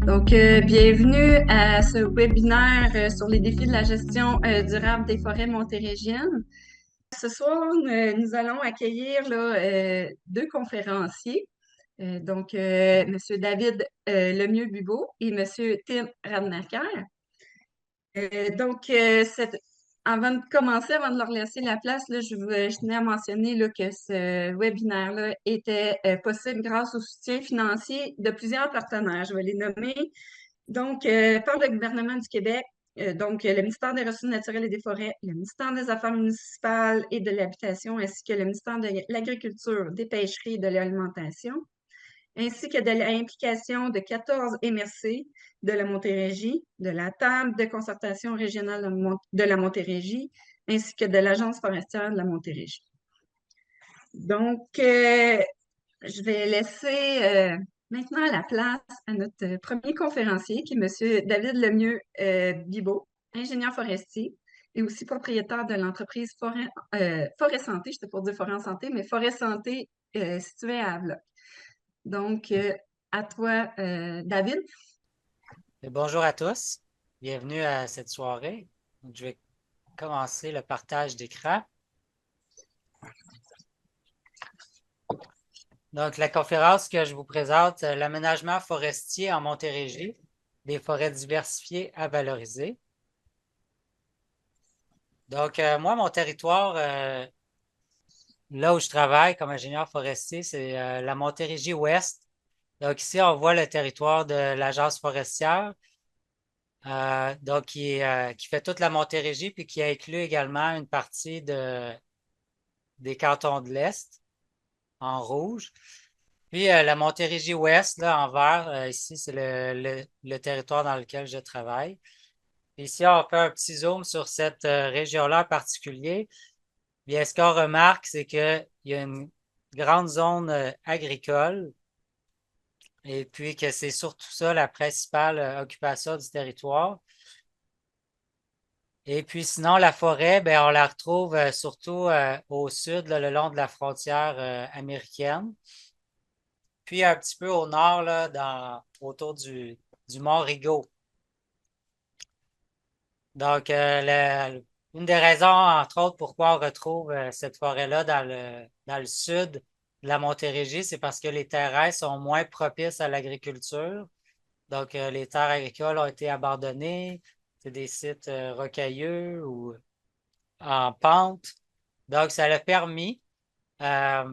Bienvenue à ce webinaire sur les défis de la gestion durable des forêts montérégiennes. Ce soir, nous allons accueillir deux conférenciers, Monsieur David Lemieux-Bubeau et Monsieur Tim Rademacher. Avant de commencer, avant de leur laisser la place, je tenais à mentionner que ce webinaire-là était possible grâce au soutien financier de plusieurs partenaires. Je vais les nommer. Par le gouvernement du Québec, le ministère des Ressources naturelles et des Forêts, le ministère des Affaires municipales et de l'Habitation, ainsi que le ministère de l'Agriculture, des Pêcheries et de l'Alimentation, ainsi que de l'implication de 14 MRC de la Montérégie, de la Table de concertation régionale de la Montérégie, ainsi que de l'Agence forestière de la Montérégie. Je vais laisser maintenant la place à notre premier conférencier, qui est M. David Lemieux-Bibeau, ingénieur forestier et aussi propriétaire de l'entreprise Forêt Santé, je ne sais pas dire Forêt en Santé, mais Forêt Santé située à Havelock. À toi, David. Bonjour à tous, bienvenue à cette soirée. Je vais commencer le partage d'écran. Donc, la conférence que je vous présente, l'aménagement forestier en Montérégie, des forêts diversifiées à valoriser. Donc, moi, mon territoire, là où je travaille comme ingénieur forestier, c'est la Montérégie-Ouest. Donc, ici, on voit le territoire de l'Agence forestière. Qui fait toute la Montérégie, puis qui inclut également une partie des cantons de l'Est, en rouge. Puis la Montérégie-Ouest, là, en vert, ici, c'est le territoire dans lequel je travaille. Puis ici, on fait un petit zoom sur cette région-là en particulier. Bien, ce qu'on remarque, c'est qu'il y a une grande zone agricole, et puis que c'est surtout ça la principale occupation du territoire. Et puis sinon, la forêt, ben, on la retrouve surtout au sud, là, le long de la frontière américaine. Puis un petit peu au nord, là, autour du mont Rigaud. Donc, une des raisons, entre autres, pourquoi on retrouve cette forêt-là dans le sud de la Montérégie, c'est parce que les terrains sont moins propices à l'agriculture. Donc, les terres agricoles ont été abandonnées. C'est des sites rocailleux ou en pente. Donc, ça a permis à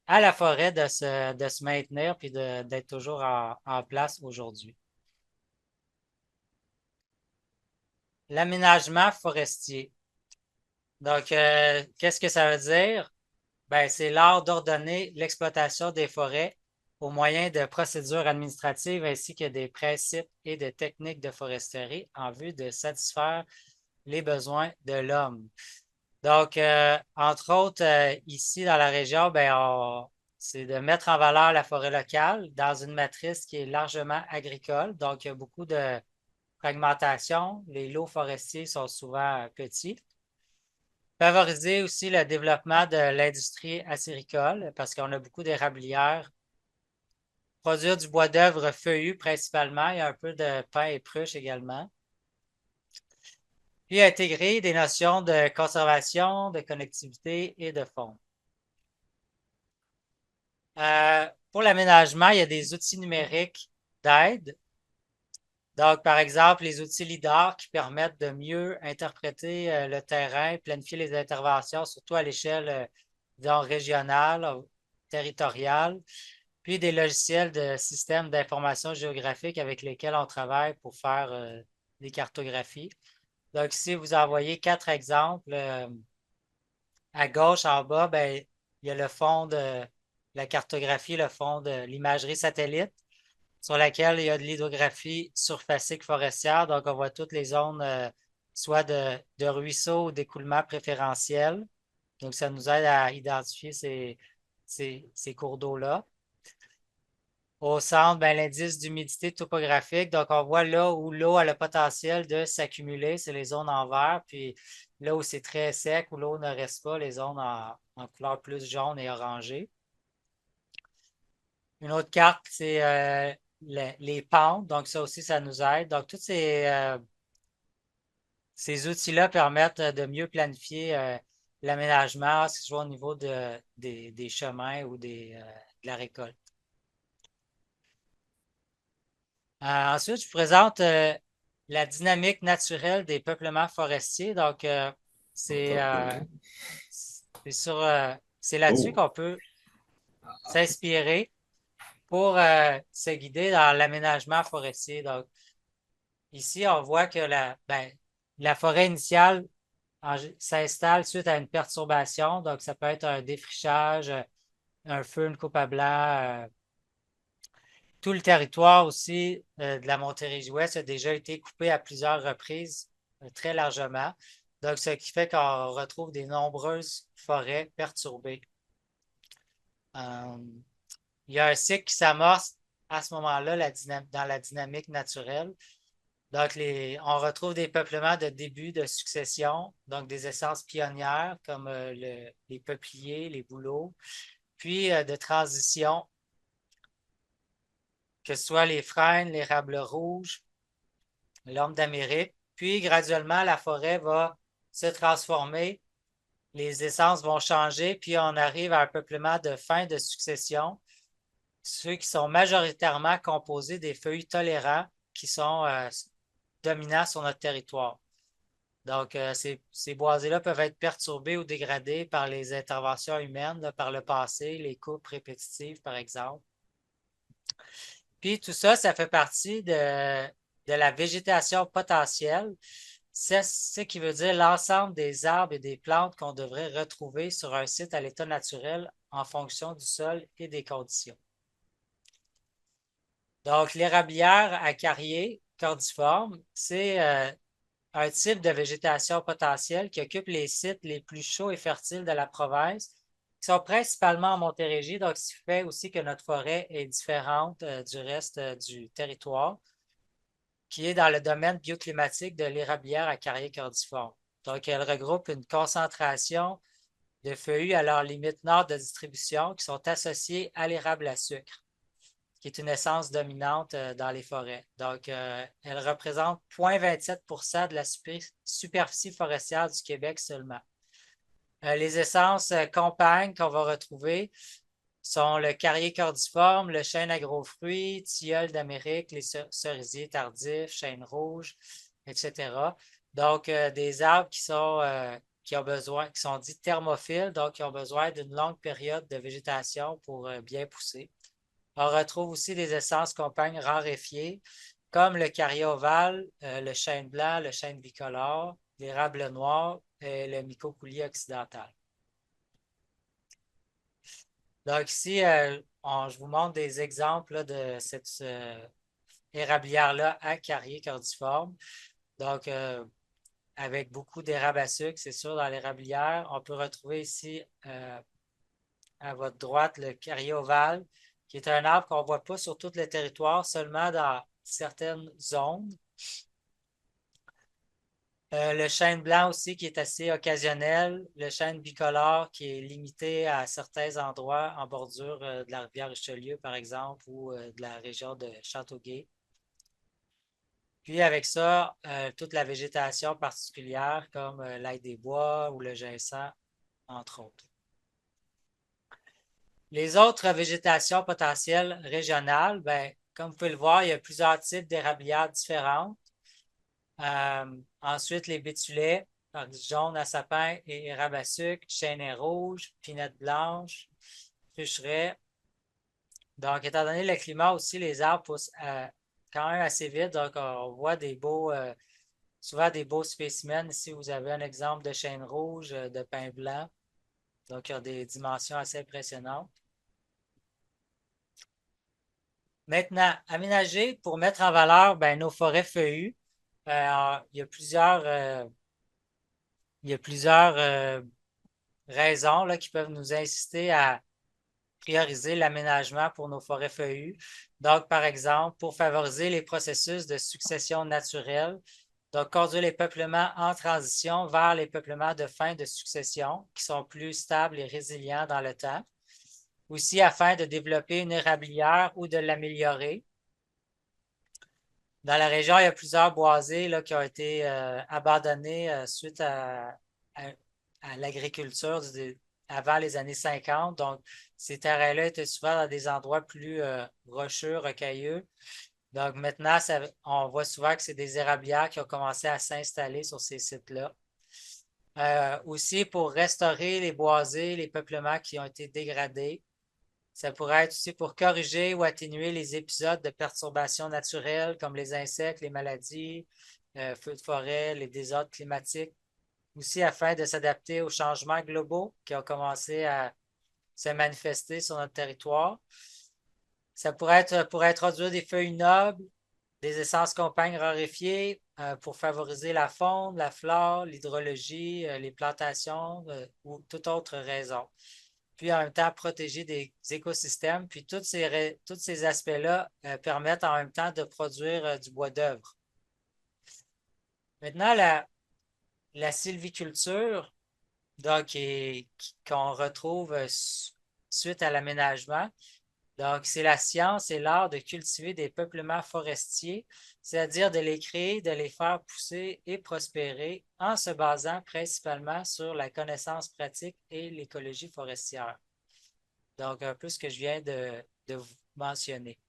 la forêt de se maintenir puis d'être toujours en place aujourd'hui. L'aménagement forestier. Donc, qu'est-ce que ça veut dire? Ben, c'est l'art d'ordonner l'exploitation des forêts au moyen de procédures administratives ainsi que des principes et de techniques de foresterie en vue de satisfaire les besoins de l'homme. Donc, entre autres, ici dans la région, ben, c'est de mettre en valeur la forêt locale dans une matrice qui est largement agricole. Donc, il y a beaucoup de fragmentation. Les lots forestiers sont souvent petits. Favoriser aussi le développement de l'industrie acéricole parce qu'on a beaucoup d'érablières. Produire du bois d'œuvre feuillu principalement. Il y a un peu de pin et pruche également. Puis intégrer des notions de conservation, de connectivité et de fond. Pour l'aménagement, il y a des outils numériques d'aide. Donc, par exemple, les outils LIDAR qui permettent de mieux interpréter le terrain, planifier les interventions, surtout à l'échelle, disons, régionale, territoriale, puis des logiciels de systèmes d'information géographique avec lesquels on travaille pour faire des cartographies. Donc, ici, vous envoyez 4 exemples. À gauche, en bas, ben, il y a le fond de la cartographie, le fond de l'imagerie satellite, sur laquelle il y a de l'hydrographie surfacique forestière. Donc, on voit toutes les zones, soit de ruisseaux ou d'écoulement préférentiel. Donc, ça nous aide à identifier ces cours d'eau-là. Au centre, ben, l'indice d'humidité topographique. Donc, on voit là où l'eau a le potentiel de s'accumuler, c'est les zones en vert. Puis là où c'est très sec, où l'eau ne reste pas, les zones en couleur plus jaune et orangée. Une autre carte, c'est les pentes. Donc, ça aussi, ça nous aide. Donc, tous ces outils-là permettent de mieux planifier l'aménagement, que ce soit au niveau des chemins ou de la récolte. Ensuite, je vous présente la dynamique naturelle des peuplements forestiers. Donc, c'est c'est là-dessus Oh, qu'on peut s'inspirer pour se guider dans l'aménagement forestier. Donc, ici, on voit que la forêt initiale s'installe suite à une perturbation. Donc, ça peut être un défrichage, un feu, une coupe à blanc. Tout le territoire aussi de la Montérégie-Ouest a déjà été coupé à plusieurs reprises, très largement. Donc, ce qui fait qu'on retrouve des nombreuses forêts perturbées. Euh, il y a un cycle qui s'amorce à ce moment-là dans la dynamique naturelle. Donc, on retrouve des peuplements de début de succession, donc des essences pionnières comme les peupliers, les bouleaux, puis de transition, que ce soit les frênes, l'érable rouge, l'orme d'Amérique. Puis, graduellement, la forêt va se transformer, les essences vont changer, puis on arrive à un peuplement de fin de succession, ceux qui sont majoritairement composés des feuillus tolérants qui sont dominants sur notre territoire. Donc, ces boisés-là peuvent être perturbés ou dégradés par les interventions humaines, là, par le passé, les coupes répétitives, par exemple. Puis tout ça, ça fait partie de la végétation potentielle. C'est ce qui veut dire l'ensemble des arbres et des plantes qu'on devrait retrouver sur un site à l'état naturel en fonction du sol et des conditions. Donc, l'érablière à carrier cordiforme, c'est un type de végétation potentielle qui occupe les sites les plus chauds et fertiles de la province, qui sont principalement en Montérégie, donc ce qui fait aussi que notre forêt est différente du reste du territoire, qui est dans le domaine bioclimatique de l'érablière à carrier cordiforme. Donc, elle regroupe une concentration de feuillus à leur limite nord de distribution qui sont associés à l'érable à sucre, qui est une essence dominante dans les forêts. Donc, elle représente 0,27 de la superficie forestière du Québec seulement. Les essences compagnes qu'on va retrouver sont le carrier cordiforme, le chêne à gros fruits, tilleul d'Amérique, les cerisiers tardifs, chêne rouge, etc. Donc, des arbres qui sont dits thermophiles, donc qui ont besoin d'une longue période de végétation pour bien pousser. On retrouve aussi des essences compagnes raréfiées, comme le carrier ovale, le chêne blanc, le chêne bicolore, l'érable noir et le micocoulier occidental. Donc ici, je vous montre des exemples là, de cette érablière-là à carrier cordiforme. Donc, avec beaucoup d'érables à sucre, c'est sûr, dans l'érablière. On peut retrouver ici, à votre droite, le carrier ovale, qui est un arbre qu'on ne voit pas sur tout le territoire, seulement dans certaines zones. Le chêne blanc aussi, qui est assez occasionnel. Le chêne bicolore, qui est limité à certains endroits en bordure de la rivière Richelieu, par exemple, ou de la région de Châteauguay. Puis avec ça, toute la végétation particulière, comme l'ail des bois ou le ginseng, entre autres. Les autres végétations potentielles régionales, ben, comme vous pouvez le voir, il y a plusieurs types d'érablières différentes. Ensuite, les bétulets, jaune à sapin et érable à sucre, chênaie rouge, pinette blanche, fucheret. Donc, étant donné le climat aussi, les arbres poussent quand même assez vite. Donc, on voit souvent des beaux spécimens. Ici, vous avez un exemple de chêne rouge, de pin blanc. Donc, il y a des dimensions assez impressionnantes. Maintenant, aménager pour mettre en valeur ben, nos forêts feuillues. Il y a plusieurs raisons là, qui peuvent nous inciter à prioriser l'aménagement pour nos forêts feuillues. Donc, par exemple, pour favoriser les processus de succession naturelle, donc conduire les peuplements en transition vers les peuplements de fin de succession qui sont plus stables et résilients dans le temps. Aussi afin de développer une érablière ou de l'améliorer. Dans la région, il y a plusieurs boisés là, qui ont été abandonnés suite à- à l'agriculture avant les années 50. Donc, ces terrains-là étaient souvent dans des endroits plus rocheux, rocailleux. Donc, maintenant, on voit souvent que c'est des érablières qui ont commencé à s'installer sur ces sites-là. Aussi, pour restaurer les boisés, les peuplements qui ont été dégradés, ça pourrait être aussi pour corriger ou atténuer les épisodes de perturbations naturelles comme les insectes, les maladies, feux de forêt, les désordres climatiques. Aussi afin de s'adapter aux changements globaux qui ont commencé à se manifester sur notre territoire. Ça pourrait être pour introduire des feuilles nobles, des essences compagnes raréfiées pour favoriser la faune, la flore, l'hydrologie, les plantations ou toute autre raison. Puis en même temps protéger des écosystèmes. Puis tous ces aspects-là permettent en même temps de produire du bois d'œuvre. Maintenant, la sylviculture, donc, qu'on retrouve suite à l'aménagement. Donc, c'est la science et l'art de cultiver des peuplements forestiers, c'est-à-dire de les créer, de les faire pousser et prospérer en se basant principalement sur la connaissance pratique et l'écologie forestière. Donc, un peu ce que je viens de vous mentionner.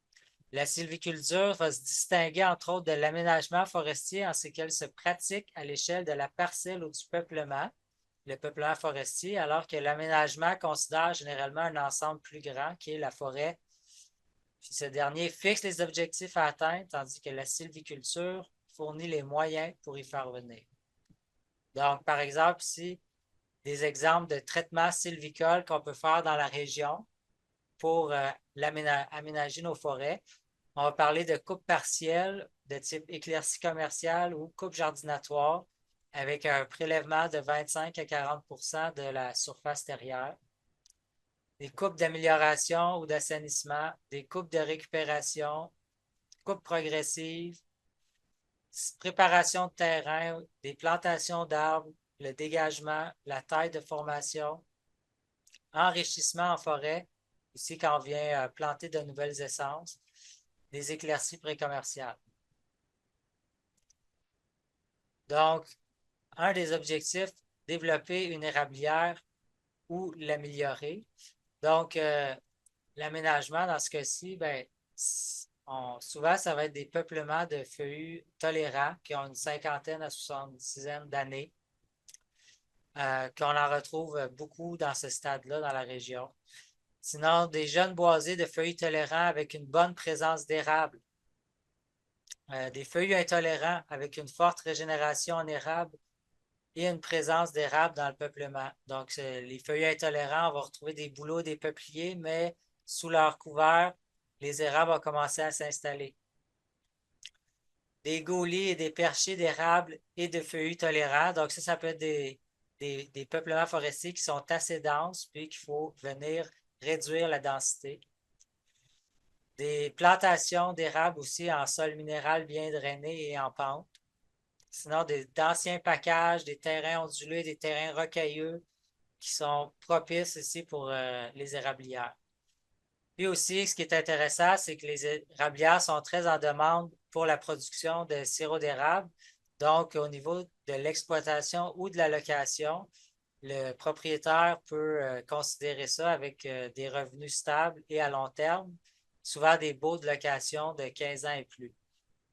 La sylviculture va se distinguer entre autres de l'aménagement forestier en ce qu'elle se pratique à l'échelle de la parcelle ou du peuplement, le peuplement forestier, alors que l'aménagement considère généralement un ensemble plus grand qui est la forêt. Puis ce dernier fixe les objectifs à atteindre, tandis que la sylviculture fournit les moyens pour y parvenir. Donc, par exemple, ici, des exemples de traitements sylvicoles qu'on peut faire dans la région pour aménager nos forêts. On va parler de coupe partielle de type éclaircie commerciale ou coupe jardinatoire avec un prélèvement de 25 à 40 de la surface terrière. Des coupes d'amélioration ou d'assainissement, des coupes de récupération, coupes progressives, préparation de terrain, des plantations d'arbres, le dégagement, la taille de formation, enrichissement en forêt, aussi quand on vient planter de nouvelles essences, des éclaircies précommerciales. Donc, un des objectifs, développer une érablière ou l'améliorer. Donc, l'aménagement, dans ce cas-ci, ben, souvent, ça va être des peuplements de feuillus tolérants qui ont une cinquantaine à 70 d'années, qu'on en retrouve beaucoup dans ce stade-là dans la région. Sinon, des jeunes boisés de feuillus tolérants avec une bonne présence d'érable. Des feuillus intolérants avec une forte régénération en érable et une présence d'érable dans le peuplement. Donc, les feuillus intolérants, on va retrouver des bouleaux, des peupliers, mais sous leur couvert, les érables ont commencé à s'installer. Des gauliers et des perchers d'érable et de feuillus tolérants. Donc, ça peut être des peuplements forestiers qui sont assez denses, puis qu'il faut venir réduire la densité. Des plantations d'érable aussi en sol minéral bien drainé et en pente. Sinon, d'anciens packages, des terrains ondulés, des terrains rocailleux qui sont propices ici pour les érablières. Puis aussi, ce qui est intéressant, c'est que les érablières sont très en demande pour la production de sirop d'érable. Donc, au niveau de l'exploitation ou de la location, le propriétaire peut considérer ça avec des revenus stables et à long terme, souvent des baux de location de 15 ans et plus.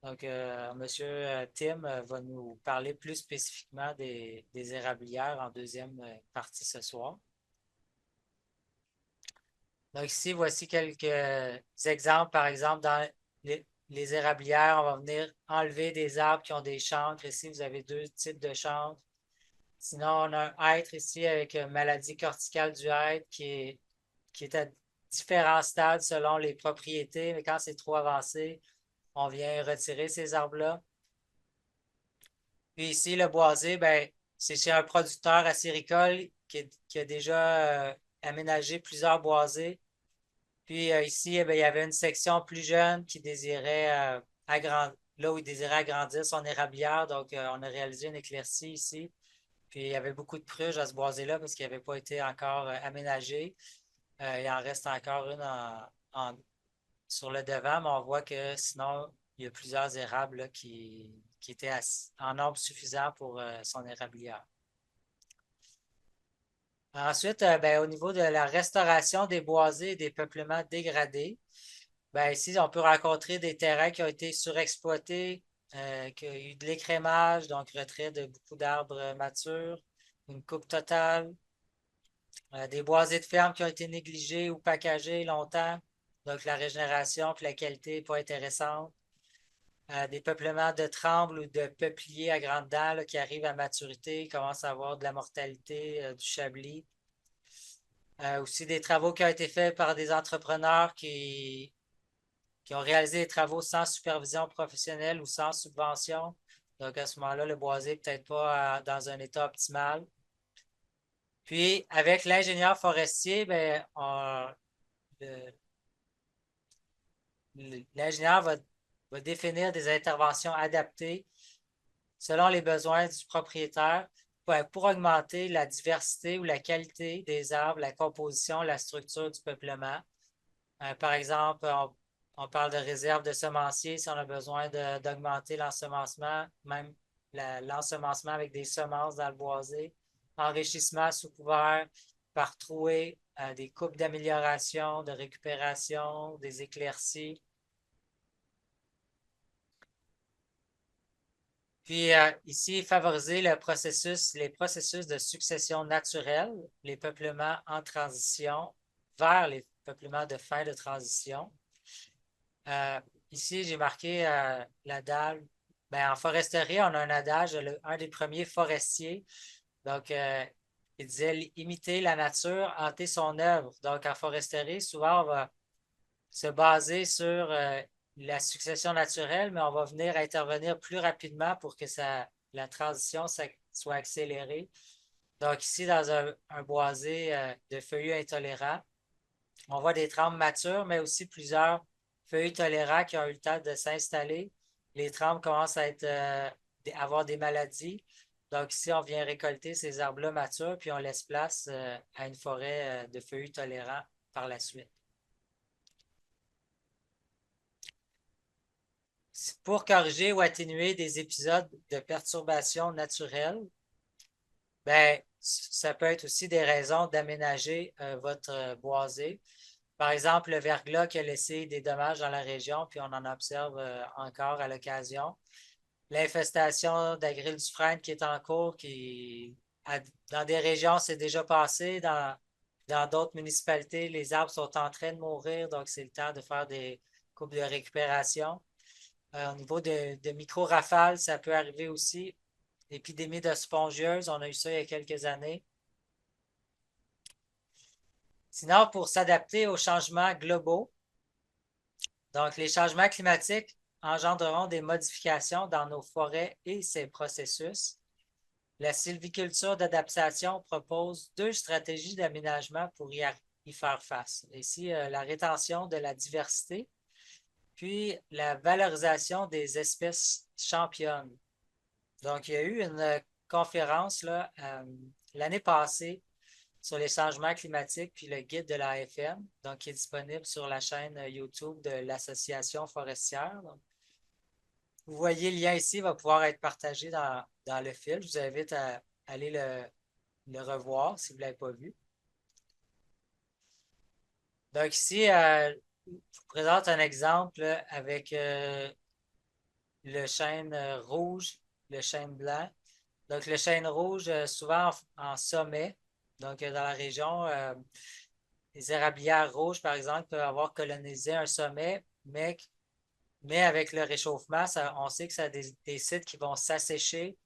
Donc, M. Tim va nous parler plus spécifiquement des érablières en deuxième partie ce soir. Donc, ici, voici quelques exemples. Par exemple, dans les érablières, on va venir enlever des arbres qui ont des chancres. Ici, vous avez deux types de chancres. Sinon, on a un hêtre ici avec une maladie corticale du hêtre qui est à différents stades selon les propriétés, mais quand c'est trop avancé, on vient retirer ces arbres-là. Puis ici, le boisé, ben, c'est chez un producteur acéricole qui a déjà aménagé plusieurs boisés. Puis ici, eh bien, il y avait une section plus jeune qui désirait là où il désirait agrandir son érablière. Donc, on a réalisé une éclaircie ici. Puis il y avait beaucoup de pruches à ce boisé-là parce qu'il n'avait pas été encore aménagé. Il en reste encore une sur le devant, mais on voit que sinon, il y a plusieurs érables là, qui étaient en nombre suffisant pour son érablière. Ensuite, ben, au niveau de la restauration des boisés et des peuplements dégradés, ben, ici, on peut rencontrer des terrains qui ont été surexploités, qu'il y a eu de l'écrémage, donc retrait de beaucoup d'arbres matures, une coupe totale, des boisés de ferme qui ont été négligés ou packagés longtemps, donc la régénération et la qualité n'est pas intéressante. Des peuplements de trembles ou de peupliers à grandes dents là, qui arrivent à maturité, commencent à avoir de la mortalité, du chablis. Aussi des travaux qui ont été faits par des entrepreneurs qui ont réalisé des travaux sans supervision professionnelle ou sans subvention. Donc à ce moment-là, le boisé n'est peut-être pas dans un état optimal. Puis avec l'ingénieur forestier, ben, l'ingénieur va définir des interventions adaptées selon les besoins du propriétaire pour augmenter la diversité ou la qualité des arbres, la composition, la structure du peuplement. Par exemple, on parle de réserve de semenciers si on a besoin d'augmenter l'ensemencement, même l'ensemencement avec des semences dans le boisé, enrichissement sous couvert par trouée, des coupes d'amélioration, de récupération, des éclaircies. Puis ici, favoriser les processus de succession naturelle, les peuplements en transition vers les peuplements de fin de transition. Euh, Ici, j'ai marqué la dalle. Ben, en foresterie, on a un adage, un des premiers forestiers. Donc, il disait imiter la nature, hanter son œuvre. Donc, en foresterie, souvent, on va se baser sur la succession naturelle, mais on va venir intervenir plus rapidement pour que la transition soit accélérée. Donc, ici, dans un boisé de feuillus intolérants, on voit des trempes matures, mais aussi plusieurs feuillus tolérants qui ont eu le temps de s'installer. Les trempes commencent avoir des maladies. Donc ici, on vient récolter ces arbres-là matures, puis on laisse place à une forêt de feuillus tolérants par la suite. Pour corriger ou atténuer des épisodes de perturbations naturelles, ben, ça peut être aussi des raisons d'aménager votre boisé. Par exemple, le verglas qui a laissé des dommages dans la région, puis on en observe encore à l'occasion. L'infestation d'agrumes du frêne qui est en cours, dans des régions, c'est déjà passé. Dans d'autres municipalités, les arbres sont en train de mourir, donc c'est le temps de faire des coupes de récupération. Au niveau de micro-rafales, ça peut arriver aussi. L'épidémie de spongieuses, on a eu ça il y a quelques années. Sinon, pour s'adapter aux changements globaux, donc les changements climatiques engendreront des modifications dans nos forêts et ses processus. La sylviculture d'adaptation propose deux stratégies d'aménagement pour y faire face. Ici, la rétention de la diversité, puis la valorisation des espèces championnes. Donc, il y a eu une conférence là, l'année passée sur les changements climatiques, puis le guide de l'AFN, donc qui est disponible sur la chaîne YouTube de l'Association forestière. Donc, vous voyez, le lien ici va pouvoir être partagé dans le fil. Je vous invite à aller le revoir si vous ne l'avez pas vu. Donc ici, je vous présente un exemple avec le chêne rouge, le chêne blanc. Donc le chêne rouge, souvent en sommet, donc dans la région, les érablières rouges, par exemple, peuvent avoir colonisé un sommet, mais avec le réchauffement, on sait que ça a des sites qui vont s'assécher.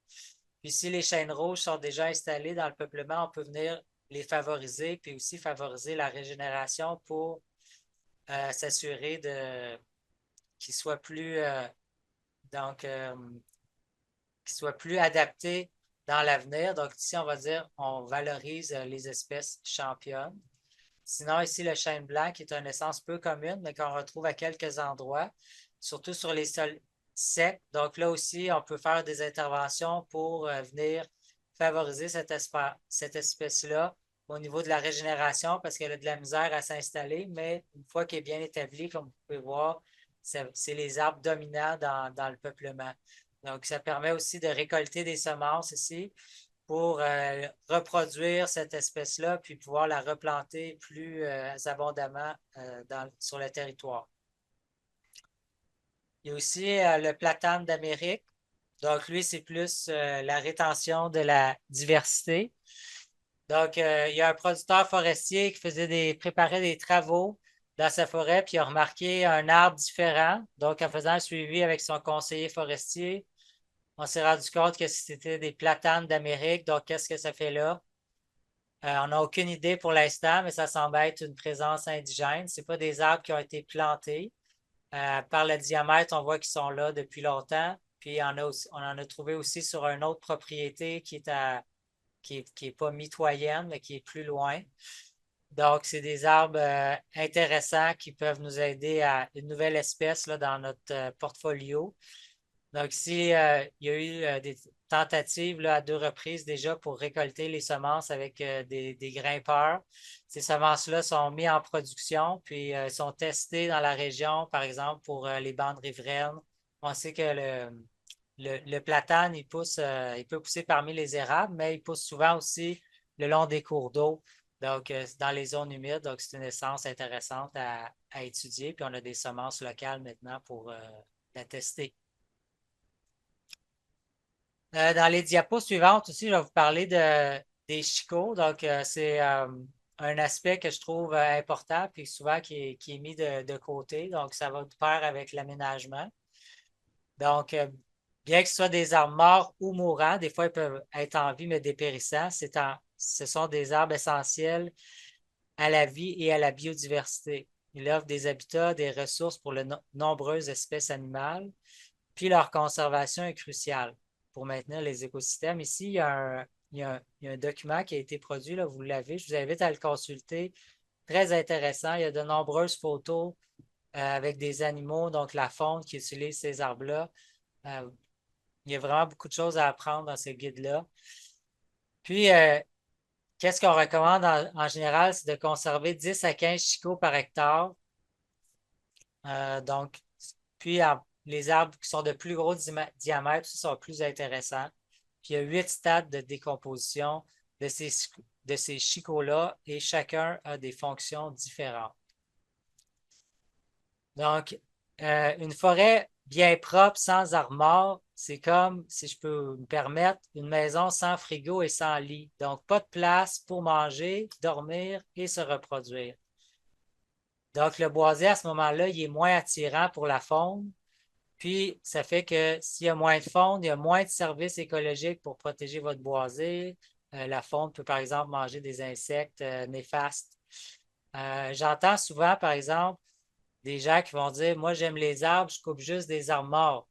Puis si les chênes rouges sont déjà installés dans le peuplement, on peut venir les favoriser, puis aussi favoriser la régénération pour s'assurer qu'ils soient plus donc qu'ils soient plus adaptés dans l'avenir. Donc ici, on va dire on valorise les espèces championnes. Sinon, ici, le chêne blanc, qui est une essence peu commune, mais qu'on retrouve à quelques endroits, surtout sur les sols secs. Donc là aussi, on peut faire des interventions pour venir favoriser cette espèce-là au niveau de la régénération parce qu'elle a de la misère à s'installer, mais une fois qu'elle est bien établie, comme vous pouvez voir, c'est les arbres dominants dans le peuplement. Donc, ça permet aussi de récolter des semences ici pour reproduire cette espèce-là, puis pouvoir la replanter plus abondamment sur le territoire. Il y a aussi le platane d'Amérique. Donc, lui, c'est plus la rétention de la diversité. Donc, il y a un producteur forestier qui préparait des travaux dans sa forêt, puis il a remarqué un arbre différent. Donc, en faisant un suivi avec son conseiller forestier, on s'est rendu compte que c'était des platanes d'Amérique. Donc, qu'est-ce que ça fait là? On n'a aucune idée pour l'instant, mais ça semble être une présence indigène. Ce pas des arbres qui ont été plantés. Par le diamètre, on voit qu'ils sont là depuis longtemps. Puis on en a trouvé aussi sur une autre propriété qui est pas mitoyenne, mais qui est plus loin. Donc, c'est des arbres intéressants qui peuvent nous aider à une nouvelle espèce là, dans notre portfolio. Donc, ici, il y a eu des tentatives là, à 2 reprises déjà pour récolter les semences avec des grimpeurs. Ces semences-là sont mises en production, puis sont testées dans la région, par exemple, pour les bandes riveraines. On sait que le platane, il peut pousser parmi les érables, mais il pousse souvent aussi le long des cours d'eau, donc dans les zones humides. Donc, c'est une essence intéressante à étudier. Puis, on a des semences locales maintenant pour la tester. Dans les diapos suivantes aussi, je vais vous parler des chicots. Donc, c'est un aspect que je trouve important, puis souvent qui est mis de côté. Donc, ça va de pair avec l'aménagement. Donc, bien que ce soit des arbres morts ou mourants, des fois ils peuvent être en vie mais dépérissants. Ce sont des arbres essentiels à la vie et à la biodiversité. Ils offrent des habitats, des ressources pour de nombreuses espèces animales, puis leur conservation est cruciale pour maintenir les écosystèmes. Ici, il y a un document qui a été produit, là, vous l'avez, je vous invite à le consulter. Très intéressant. Il y a de nombreuses photos avec des animaux, donc la faune qui utilise ces arbres-là. Euh, il y a vraiment beaucoup de choses à apprendre dans ce guide-là. Puis, qu'est-ce qu'on recommande en général, c'est de conserver 10 à 15 chicots par hectare. Donc, puis les arbres qui sont de plus gros diamètre sont plus intéressants. Puis, il y a 8 stades de décomposition de ces chicots-là et chacun a des fonctions différentes. Donc, une forêt bien propre, sans arbres morts, c'est comme, si je peux me permettre, une maison sans frigo et sans lit. Donc, pas de place pour manger, dormir et se reproduire. Donc, le boisé, à ce moment-là, il est moins attirant pour la faune. Puis, ça fait que s'il y a moins de faune, il y a moins de services écologiques pour protéger votre boisé. La faune peut, par exemple, manger des insectes néfastes. J'entends souvent, par exemple, des gens qui vont dire, moi, j'aime les arbres, je coupe juste des arbres morts.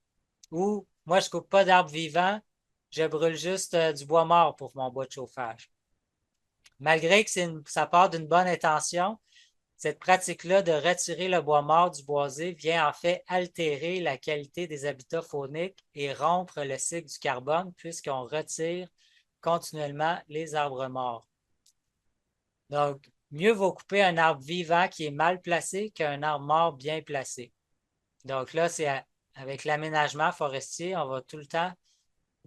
Ou, moi, je coupe pas d'arbres vivants, je brûle juste du bois mort pour mon bois de chauffage. Malgré que ça part d'une bonne intention, cette pratique-là de retirer le bois mort du boisé vient en fait altérer la qualité des habitats fauniques et rompre le cycle du carbone puisqu'on retire continuellement les arbres morts. Donc, mieux vaut couper un arbre vivant qui est mal placé qu'un arbre mort bien placé. Donc là, c'est avec l'aménagement forestier, on va tout le temps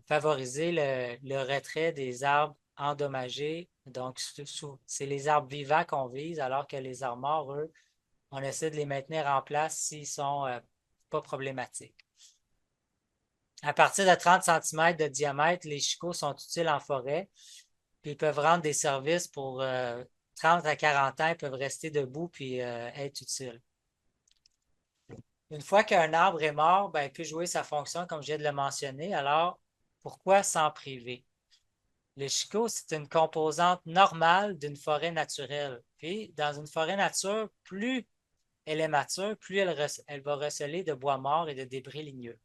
favoriser le retrait des arbres endommagés. Donc, c'est les arbres vivants qu'on vise, alors que les arbres morts, eux, on essaie de les maintenir en place s'ils sont pas problématiques. À partir de 30 cm de diamètre, les chicots sont utiles en forêt, puis ils peuvent rendre des services pour 30 à 40 ans, ils peuvent rester debout puis être utiles. Une fois qu'un arbre est mort, ben, il peut jouer sa fonction, comme je viens de le mentionner. Alors, pourquoi s'en priver? Le chicot, c'est une composante normale d'une forêt naturelle. Puis, dans une forêt nature, plus elle est mature, plus elle va receler de bois mort et de débris ligneux.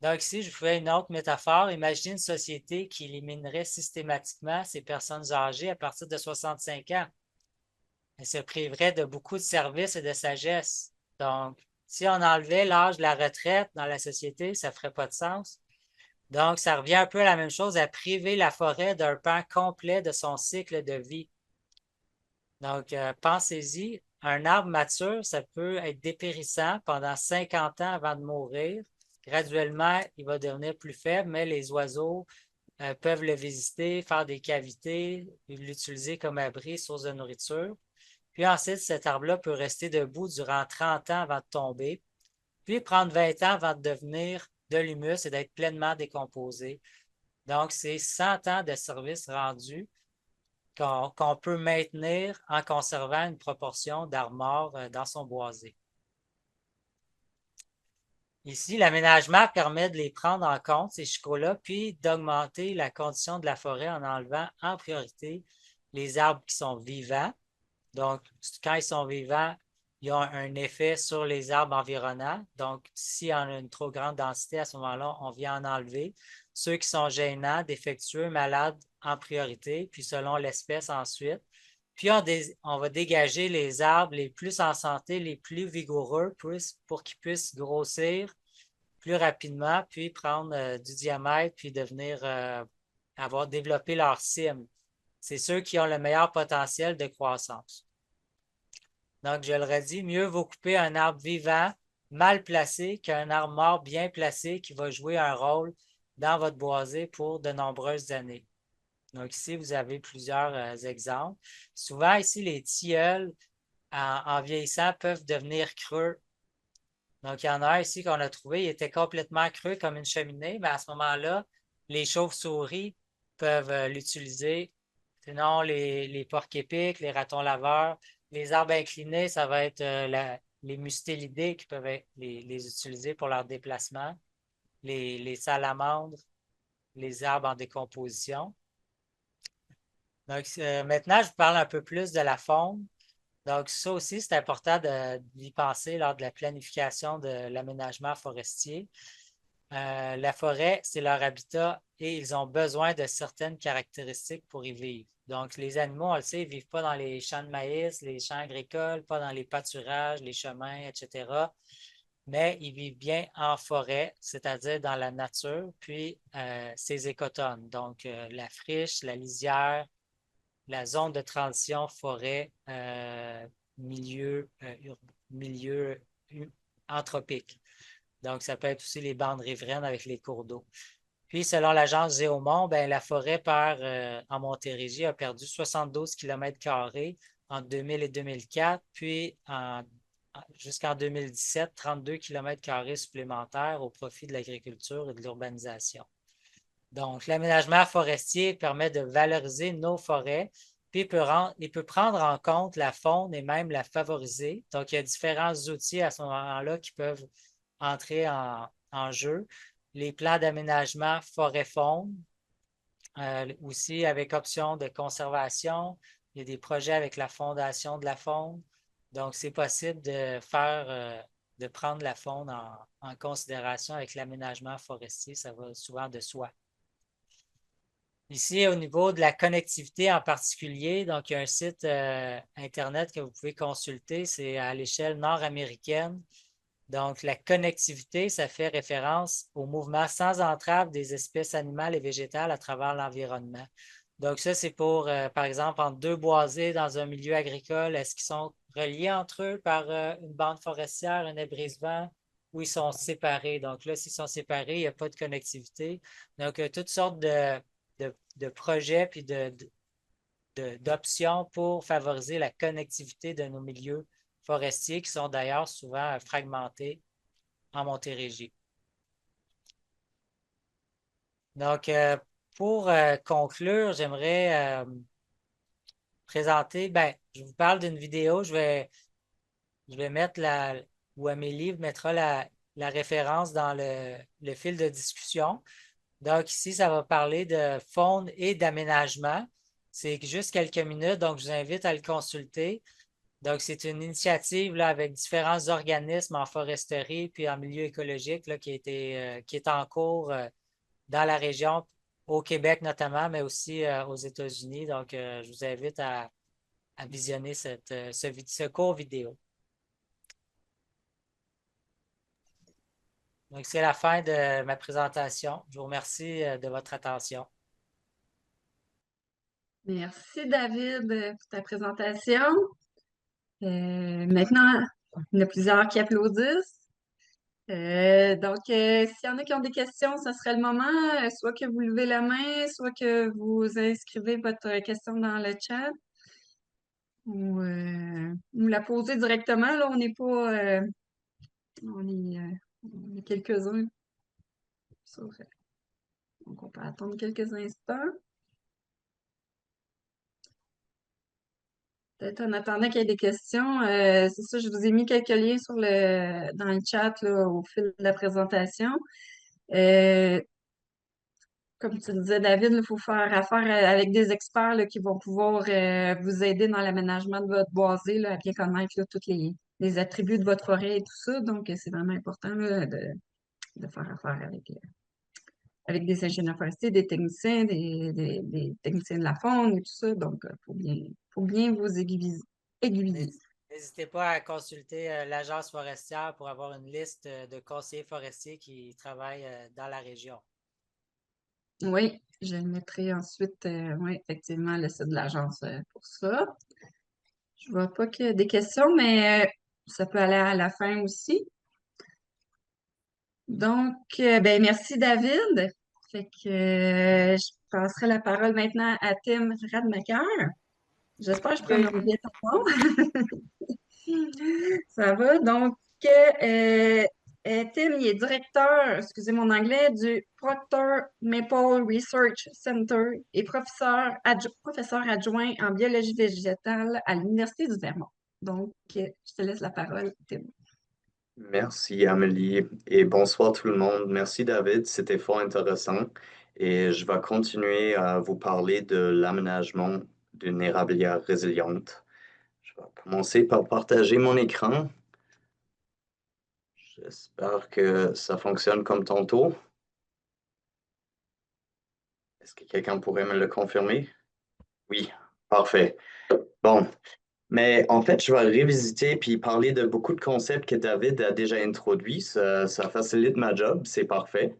Donc, ici, je vous fais une autre métaphore. Imaginez une société qui éliminerait systématiquement ces personnes âgées à partir de 65 ans. Elle se priverait de beaucoup de services et de sagesse. Donc, si on enlevait l'âge de la retraite dans la société, ça ne ferait pas de sens. Donc, ça revient un peu à la même chose, à priver la forêt d'un pan complet de son cycle de vie. Donc, pensez-y, un arbre mature, ça peut être dépérissant pendant 50 ans avant de mourir. Graduellement, il va devenir plus faible, mais les oiseaux peuvent le visiter, faire des cavités, l'utiliser comme abri, source de nourriture. Puis ensuite, cet arbre-là peut rester debout durant 30 ans avant de tomber, puis prendre 20 ans avant de devenir de l'humus et d'être pleinement décomposé. Donc, c'est 100 ans de service rendu qu'on peut maintenir en conservant une proportion d'arbres morts dans son boisé. Ici, l'aménagement permet de les prendre en compte, ces chicots-là, puis d'augmenter la condition de la forêt en enlevant en priorité les arbres qui sont vivants. Donc, quand ils sont vivants, ils ont un effet sur les arbres environnants. Donc, s'il y en a une trop grande densité, à ce moment-là, on vient en enlever. Ceux qui sont gênants, défectueux, malades en priorité, puis selon l'espèce ensuite. Puis, on va dégager les arbres les plus en santé, les plus vigoureux pour qu'ils puissent grossir plus rapidement, puis prendre du diamètre, puis avoir développé leur cime. C'est ceux qui ont le meilleur potentiel de croissance. Donc, je le redis, mieux vaut couper un arbre vivant mal placé qu'un arbre mort bien placé qui va jouer un rôle dans votre boisé pour de nombreuses années. Donc, ici, vous avez plusieurs exemples. Souvent, ici, les tilleuls, en vieillissant, peuvent devenir creux. Donc, il y en a un ici qu'on a trouvé, il était complètement creux comme une cheminée, mais à ce moment-là, les chauves-souris peuvent l'utiliser. Sinon, les porcs-épics, les ratons laveurs, les arbres inclinés, ça va être les mustélidés qui peuvent les utiliser pour leur déplacement, les salamandres, les arbres en décomposition. Donc, maintenant, je vous parle un peu plus de la faune. Donc, ça aussi, c'est important d'y penser lors de la planification de l'aménagement forestier. La forêt, c'est leur habitat et ils ont besoin de certaines caractéristiques pour y vivre. Donc, les animaux, on le sait, ils ne vivent pas dans les champs de maïs, les champs agricoles, pas dans les pâturages, les chemins, etc. Mais ils vivent bien en forêt, c'est-à-dire dans la nature, puis ces écotones. Donc, la friche, la lisière, la zone de transition forêt, milieu anthropique. Donc, ça peut être aussi les bandes riveraines avec les cours d'eau. Puis, selon l'agence Géomont, ben, la forêt en Montérégie a perdu 72 km² entre 2000 et 2004, puis jusqu'en 2017, 32 km² supplémentaires au profit de l'agriculture et de l'urbanisation. Donc, l'aménagement forestier permet de valoriser nos forêts, puis il peut prendre en compte la faune et même la favoriser. Donc, il y a différents outils à ce moment-là qui peuvent entrer en jeu. Les plans d'aménagement forêt-faune, aussi avec option de conservation. Il y a des projets avec la Fondation de la faune. Donc, c'est possible de prendre la faune en considération avec l'aménagement forestier. Ça va souvent de soi. Ici, au niveau de la connectivité en particulier, donc il y a un site Internet que vous pouvez consulter, c'est à l'échelle nord-américaine. Donc, la connectivité, ça fait référence au mouvement sans entrave des espèces animales et végétales à travers l'environnement. Donc, ça, c'est pour, par exemple, entre deux boisés dans un milieu agricole, est-ce qu'ils sont reliés entre eux par une bande forestière, un abri-vent, ou ils sont séparés? Donc là, s'ils sont séparés, il n'y a pas de connectivité. Donc, toutes sortes de projets puis d'options pour favoriser la connectivité de nos milieux forestiers qui sont d'ailleurs souvent fragmentés en Montérégie. Donc, pour conclure, j'aimerais présenter, ben, je vous parle d'une vidéo, je vais mettre ou Amélie mettra la référence dans le fil de discussion. Donc, ici, ça va parler de faune et d'aménagement. C'est juste quelques minutes, donc je vous invite à le consulter. Donc, c'est une initiative là, avec différents organismes en foresterie puis en milieu écologique là, qui est en cours dans la région, au Québec notamment, mais aussi aux États-Unis. Donc, je vous invite à visionner ce court vidéo. Donc, c'est la fin de ma présentation. Je vous remercie de votre attention. Merci, David, pour ta présentation. Maintenant, il y en a plusieurs qui applaudissent. S'il y en a qui ont des questions, ce serait le moment. Soit que vous levez la main, soit que vous inscrivez votre question dans le chat ou la posez directement. Là, on n'est pas. On est quelques-uns. Donc, on peut attendre quelques instants. Peut-être en attendant qu'il y ait des questions, c'est ça, je vous ai mis quelques liens dans le chat là, au fil de la présentation. Euh, Comme tu disais, David, il faut faire affaire avec des experts là, qui vont pouvoir vous aider dans l'aménagement de votre boisé, là, à bien connaître là, tous les attributs de votre forêt et tout ça. Donc, c'est vraiment important là, de faire affaire avec des ingénieurs forestiers, des techniciens, des techniciens de la faune et tout ça. Donc, il faut bien vous aiguiller. N'hésitez pas à consulter l'agence forestière pour avoir une liste de conseillers forestiers qui travaillent dans la région. Oui, je le mettrai ensuite, oui, effectivement, le site de l'agence pour ça. Je vois pas qu'il y a des questions, mais ça peut aller à la fin aussi. Donc, ben merci David. Fait que je passerai la parole maintenant à Tim Radmacher. J'espère que je OK. prononce bien ton nom. Ça va. Donc, Tim, il est directeur, excusez mon anglais, du Proctor Maple Research Center et professeur adjoint en biologie végétale à l'Université du Vermont. Donc, je te laisse la parole, Tim. Merci Amélie et bonsoir tout le monde. Merci David, c'était fort intéressant et je vais continuer à vous parler de l'aménagement d'une érablière résiliente. Je vais commencer par partager mon écran. J'espère que ça fonctionne comme tantôt. Est-ce que quelqu'un pourrait me le confirmer? Oui, parfait. Bon, mais en fait, je vais revisiter puis parler de beaucoup de concepts que David a déjà introduits. Ça facilite ma job, c'est parfait.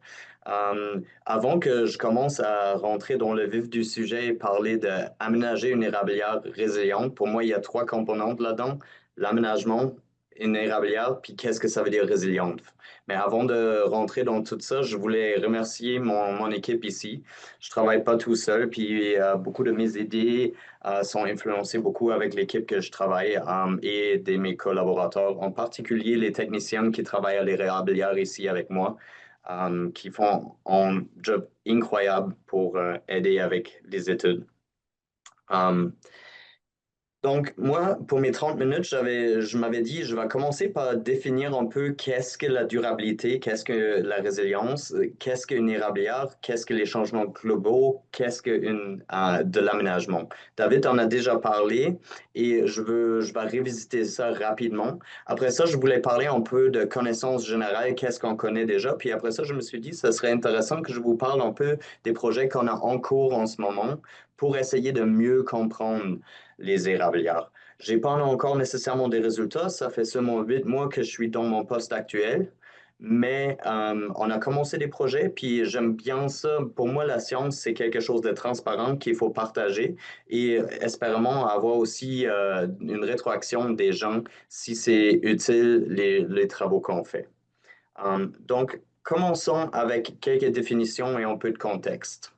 Avant que je commence à rentrer dans le vif du sujet et parler d'aménager une érablière résiliente, pour moi, il y a trois composantes là-dedans. L'aménagement, une érablière, puis qu'est-ce que ça veut dire résiliente. Mais avant de rentrer dans tout ça, je voulais remercier mon équipe ici. Je travaille pas tout seul, puis beaucoup de mes idées sont influencés beaucoup avec l'équipe que je travaille et de mes collaborateurs, en particulier les techniciens qui travaillent à l'érablière ici avec moi, qui font un job incroyable pour aider avec les études. Um, donc, moi, pour mes 30 minutes, je m'avais dit, je vais commencer par définir un peu qu'est-ce que la durabilité, qu'est-ce que la résilience, qu'est-ce qu'une érablière, qu'est-ce que les changements globaux, qu'est-ce que de l'aménagement. David en a déjà parlé et je vais revisiter ça rapidement. Après ça, je voulais parler un peu de connaissances générales, qu'est-ce qu'on connaît déjà. Puis après ça, je me suis dit, ce serait intéressant que je vous parle un peu des projets qu'on a en cours en ce moment pour essayer de mieux comprendre les érablières. Je n'ai pas encore nécessairement des résultats. Ça fait seulement 8 mois que je suis dans mon poste actuel. Mais on a commencé des projets, puis j'aime bien ça. Pour moi, la science, c'est quelque chose de transparent qu'il faut partager et espérément avoir aussi une rétroaction des gens si c'est utile les travaux qu'on fait. Donc, commençons avec quelques définitions et un peu de contexte.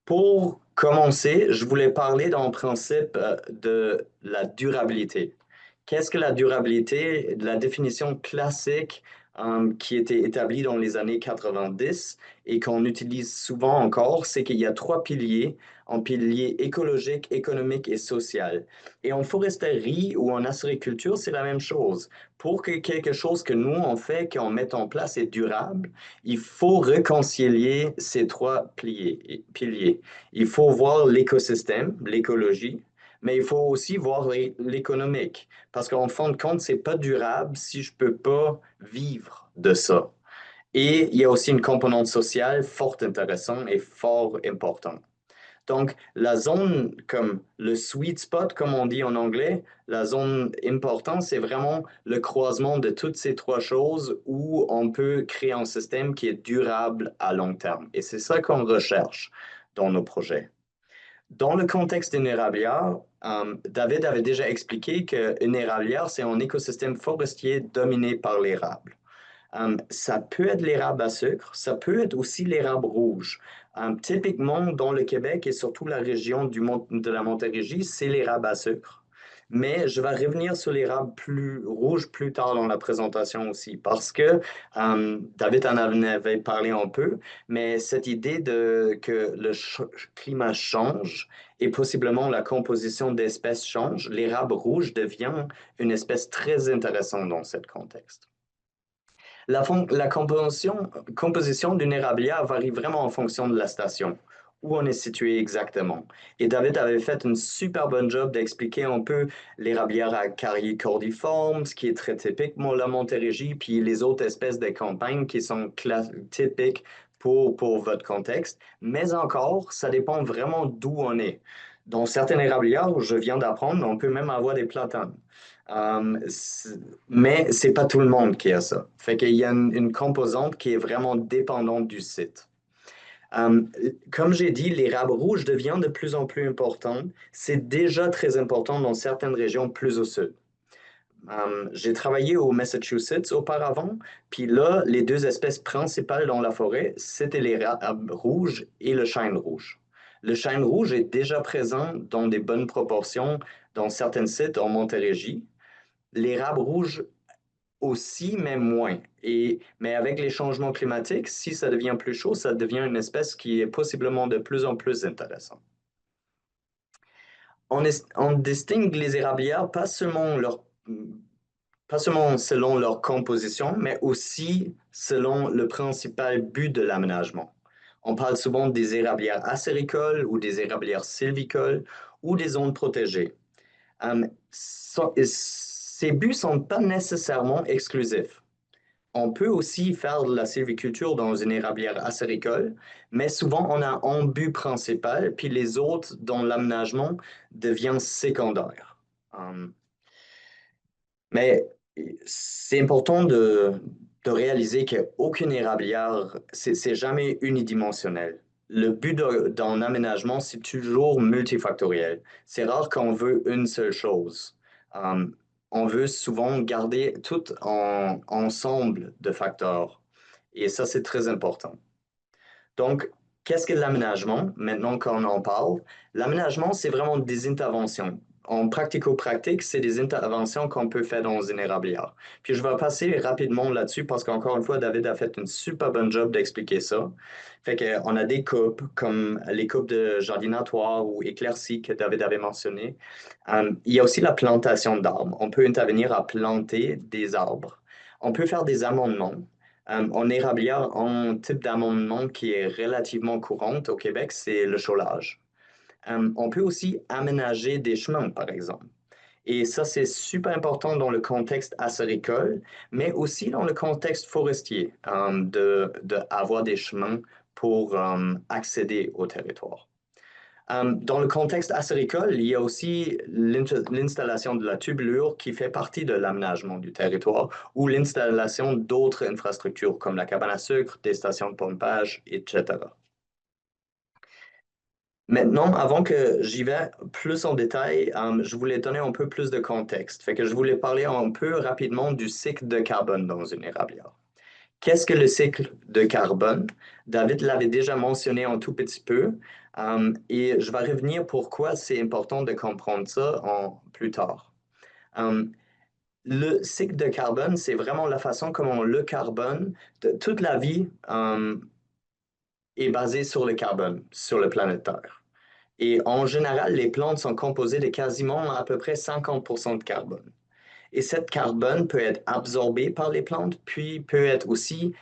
Pour commencer, je voulais parler dans le principe de la durabilité. Qu'est-ce que la durabilité? La définition classique qui était établie dans les années 90 et qu'on utilise souvent encore, c'est qu'il y a trois piliers, un pilier écologique, économique et social. Et en foresterie ou en acériculture, c'est la même chose. Pour que quelque chose que nous, on fait, qu'on mette en place est durable, il faut réconcilier ces trois piliers. Il faut voir l'écosystème, l'écologie, mais il faut aussi voir l'économique. Parce qu'en fin de compte, c'est pas durable si je peux pas vivre de ça. Et il y a aussi une composante sociale fort intéressante et fort importante. Donc, la zone comme le sweet spot, comme on dit en anglais, la zone importante, c'est vraiment le croisement de toutes ces trois choses où on peut créer un système qui est durable à long terme. Et c'est ça qu'on recherche dans nos projets. Dans le contexte d'une érablière, David avait déjà expliqué qu'une érablière, c'est un écosystème forestier dominé par l'érable. Ça peut être l'érable à sucre, ça peut être aussi l'érable rouge. Typiquement, dans le Québec et surtout la région de la Montérégie, c'est l'érable à sucre. Mais je vais revenir sur l'érable plus rouge plus tard dans la présentation aussi, parce que David en avait parlé un peu, mais cette idée que le climat change et possiblement la composition d'espèces change, l'érable rouge devient une espèce très intéressante dans ce contexte. La composition d'une érablière varie vraiment en fonction de la station, où on est situé exactement. Et David avait fait un super bon job d'expliquer un peu l'érablière à carrier cordiforme, ce qui est très typique pour la Montérégie, puis les autres espèces de campagnes qui sont typiques pour votre contexte. Mais encore, ça dépend vraiment d'où on est. Dans certaines érablières, je viens d'apprendre, on peut même avoir des platanes. Um, mais c'est pas tout le monde qui a ça. Fait qu'il y a une composante qui est vraiment dépendante du site. Comme j'ai dit, l'érable rouge devient de plus en plus important. C'est déjà très important dans certaines régions plus au sud. J'ai travaillé au Massachusetts auparavant, puis là, les deux espèces principales dans la forêt, c'était l'érable rouge et le chêne rouge. Le chêne rouge est déjà présent dans des bonnes proportions dans certains sites en Montérégie. L'érable rouge aussi, mais moins. Mais avec les changements climatiques, si ça devient plus chaud, ça devient une espèce qui est possiblement de plus en plus intéressante. On distingue les érablières pas seulement selon leur composition, mais aussi selon le principal but de l'aménagement. On parle souvent des érablières acéricoles ou des érablières sylvicoles ou des zones protégées. Ces buts ne sont pas nécessairement exclusifs. On peut aussi faire de la sylviculture dans une érablière acéricole, mais souvent on a un but principal, puis les autres dans l'aménagement deviennent secondaires. Mais c'est important de réaliser qu'aucune érablière, c'est jamais unidimensionnel. Le but d'un aménagement, c'est toujours multifactoriel. C'est rare qu'on veut une seule chose. Um, on veut souvent garder tout en ensemble de facteurs. Et ça, c'est très important. Donc, qu'est-ce que l'aménagement? Maintenant qu'on en parle, l'aménagement, c'est vraiment des interventions. En pratico-pratique, c'est des interventions qu'on peut faire dans une érablière. Puis je vais passer rapidement là-dessus parce qu'encore une fois, David a fait une super bonne job d'expliquer ça. Fait qu'on a des coupes comme les coupes de jardinatoire ou éclaircies que David avait mentionné. Il y a aussi la plantation d'arbres. On peut intervenir à planter des arbres. On peut faire des amendements. En érablière, un type d'amendement qui est relativement courant au Québec, c'est le chaulage. On peut aussi aménager des chemins, par exemple. Et ça, c'est super important dans le contexte acéricole, mais aussi dans le contexte forestier, d'avoir des chemins pour accéder au territoire. Dans le contexte acéricole, il y a aussi l'installation de la tubulure qui fait partie de l'aménagement du territoire ou l'installation d'autres infrastructures comme la cabane à sucre, des stations de pompage, etc. Maintenant, avant que j'y vais plus en détail, je voulais donner un peu plus de contexte. Fait que je voulais parler un peu rapidement du cycle de carbone dans une érablière. Qu'est-ce que le cycle de carbone? David l'avait déjà mentionné un tout petit peu, et je vais revenir pourquoi c'est important de comprendre ça plus tard. Le cycle de carbone, c'est vraiment la façon comment le carbone, toute la vie est basée sur le carbone, sur la planète Terre. Et en général, les plantes sont composées de quasiment à peu près 50% de carbone. Et cette carbone peut être absorbée par les plantes, puis peut être aussi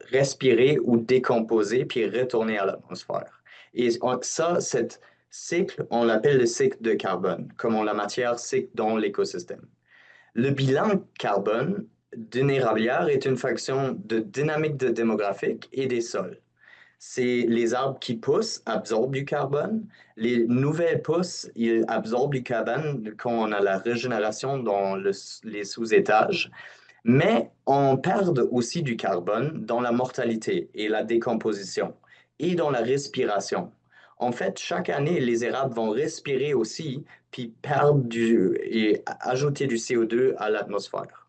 respiré ou décomposé, puis retourner à l'atmosphère. Et ça, cet cycle, on l'appelle le cycle de carbone, comme la matière cycle dans l'écosystème. Le bilan carbone d'une érablière est une fonction de dynamique démographique et des sols. C'est les arbres qui poussent, absorbent du carbone. Les nouvelles pousses, ils absorbent du carbone quand on a la régénération dans les sous-étages. Mais on perd aussi du carbone dans la mortalité et la décomposition et dans la respiration. En fait, chaque année, les érables vont respirer aussi, puis et ajouter du CO2 à l'atmosphère.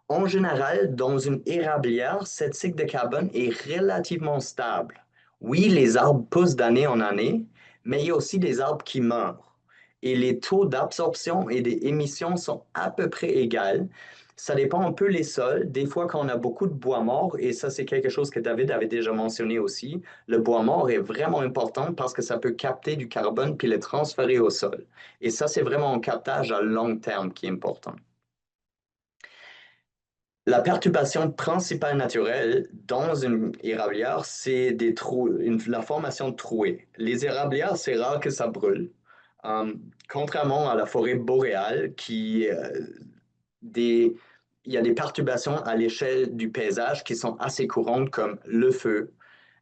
En général, dans une érablière, cette cycle de carbone est relativement stable. Oui, les arbres poussent d'année en année, mais il y a aussi des arbres qui meurent. Et les taux d'absorption et des émissions sont à peu près égaux. Ça dépend un peu les sols. Des fois, quand on a beaucoup de bois mort, et ça, c'est quelque chose que David avait déjà mentionné aussi, le bois mort est vraiment important parce que ça peut capter du carbone puis le transférer au sol. Et ça, c'est vraiment un captage à long terme qui est important. La perturbation principale naturelle dans une érablière, c'est la formation de trouées. Les érablières, c'est rare que ça brûle. Euh, Contrairement à la forêt boréale, des, il y a des perturbations à l'échelle du paysage qui sont assez courantes, comme le feu,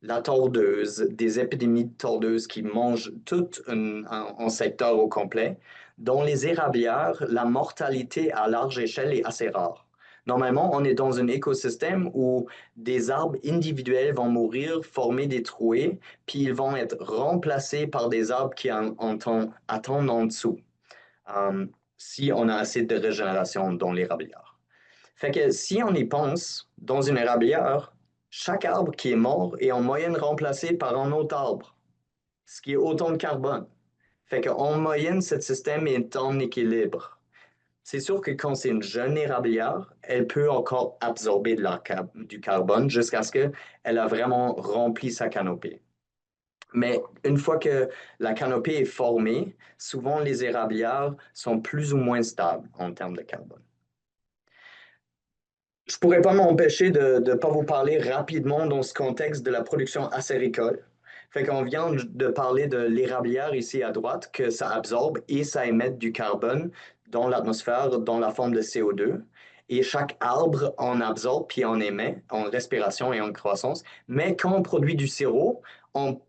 la tordeuse, des épidémies de tordeuses qui mangent tout un secteur au complet. Dans les érablières, la mortalité à large échelle est assez rare. Normalement, on est dans un écosystème où des arbres individuels vont mourir, former des trouées, puis ils vont être remplacés par des arbres qui attendent en dessous, euh, si on a assez de régénération dans l'érablière. Fait que si on y pense, dans une érablière, chaque arbre qui est mort est en moyenne remplacé par un autre arbre, ce qui est autant de carbone. Fait qu'en moyenne, ce système est en équilibre. C'est sûr que quand c'est une jeune érablière, elle peut encore absorber du carbone jusqu'à ce qu'elle a vraiment rempli sa canopée. Mais une fois que la canopée est formée, souvent les érablières sont plus ou moins stables en termes de carbone. Je ne pourrais pas m'empêcher de ne pas vous parler rapidement dans ce contexte de la production acéricole. Fait qu'on vient de parler de l'érablière ici à droite, que ça absorbe et ça émet du carbone dans l'atmosphère dans la forme de CO2. Et chaque arbre en absorbe puis en émet en respiration et en croissance. Mais quand on produit du sirop, on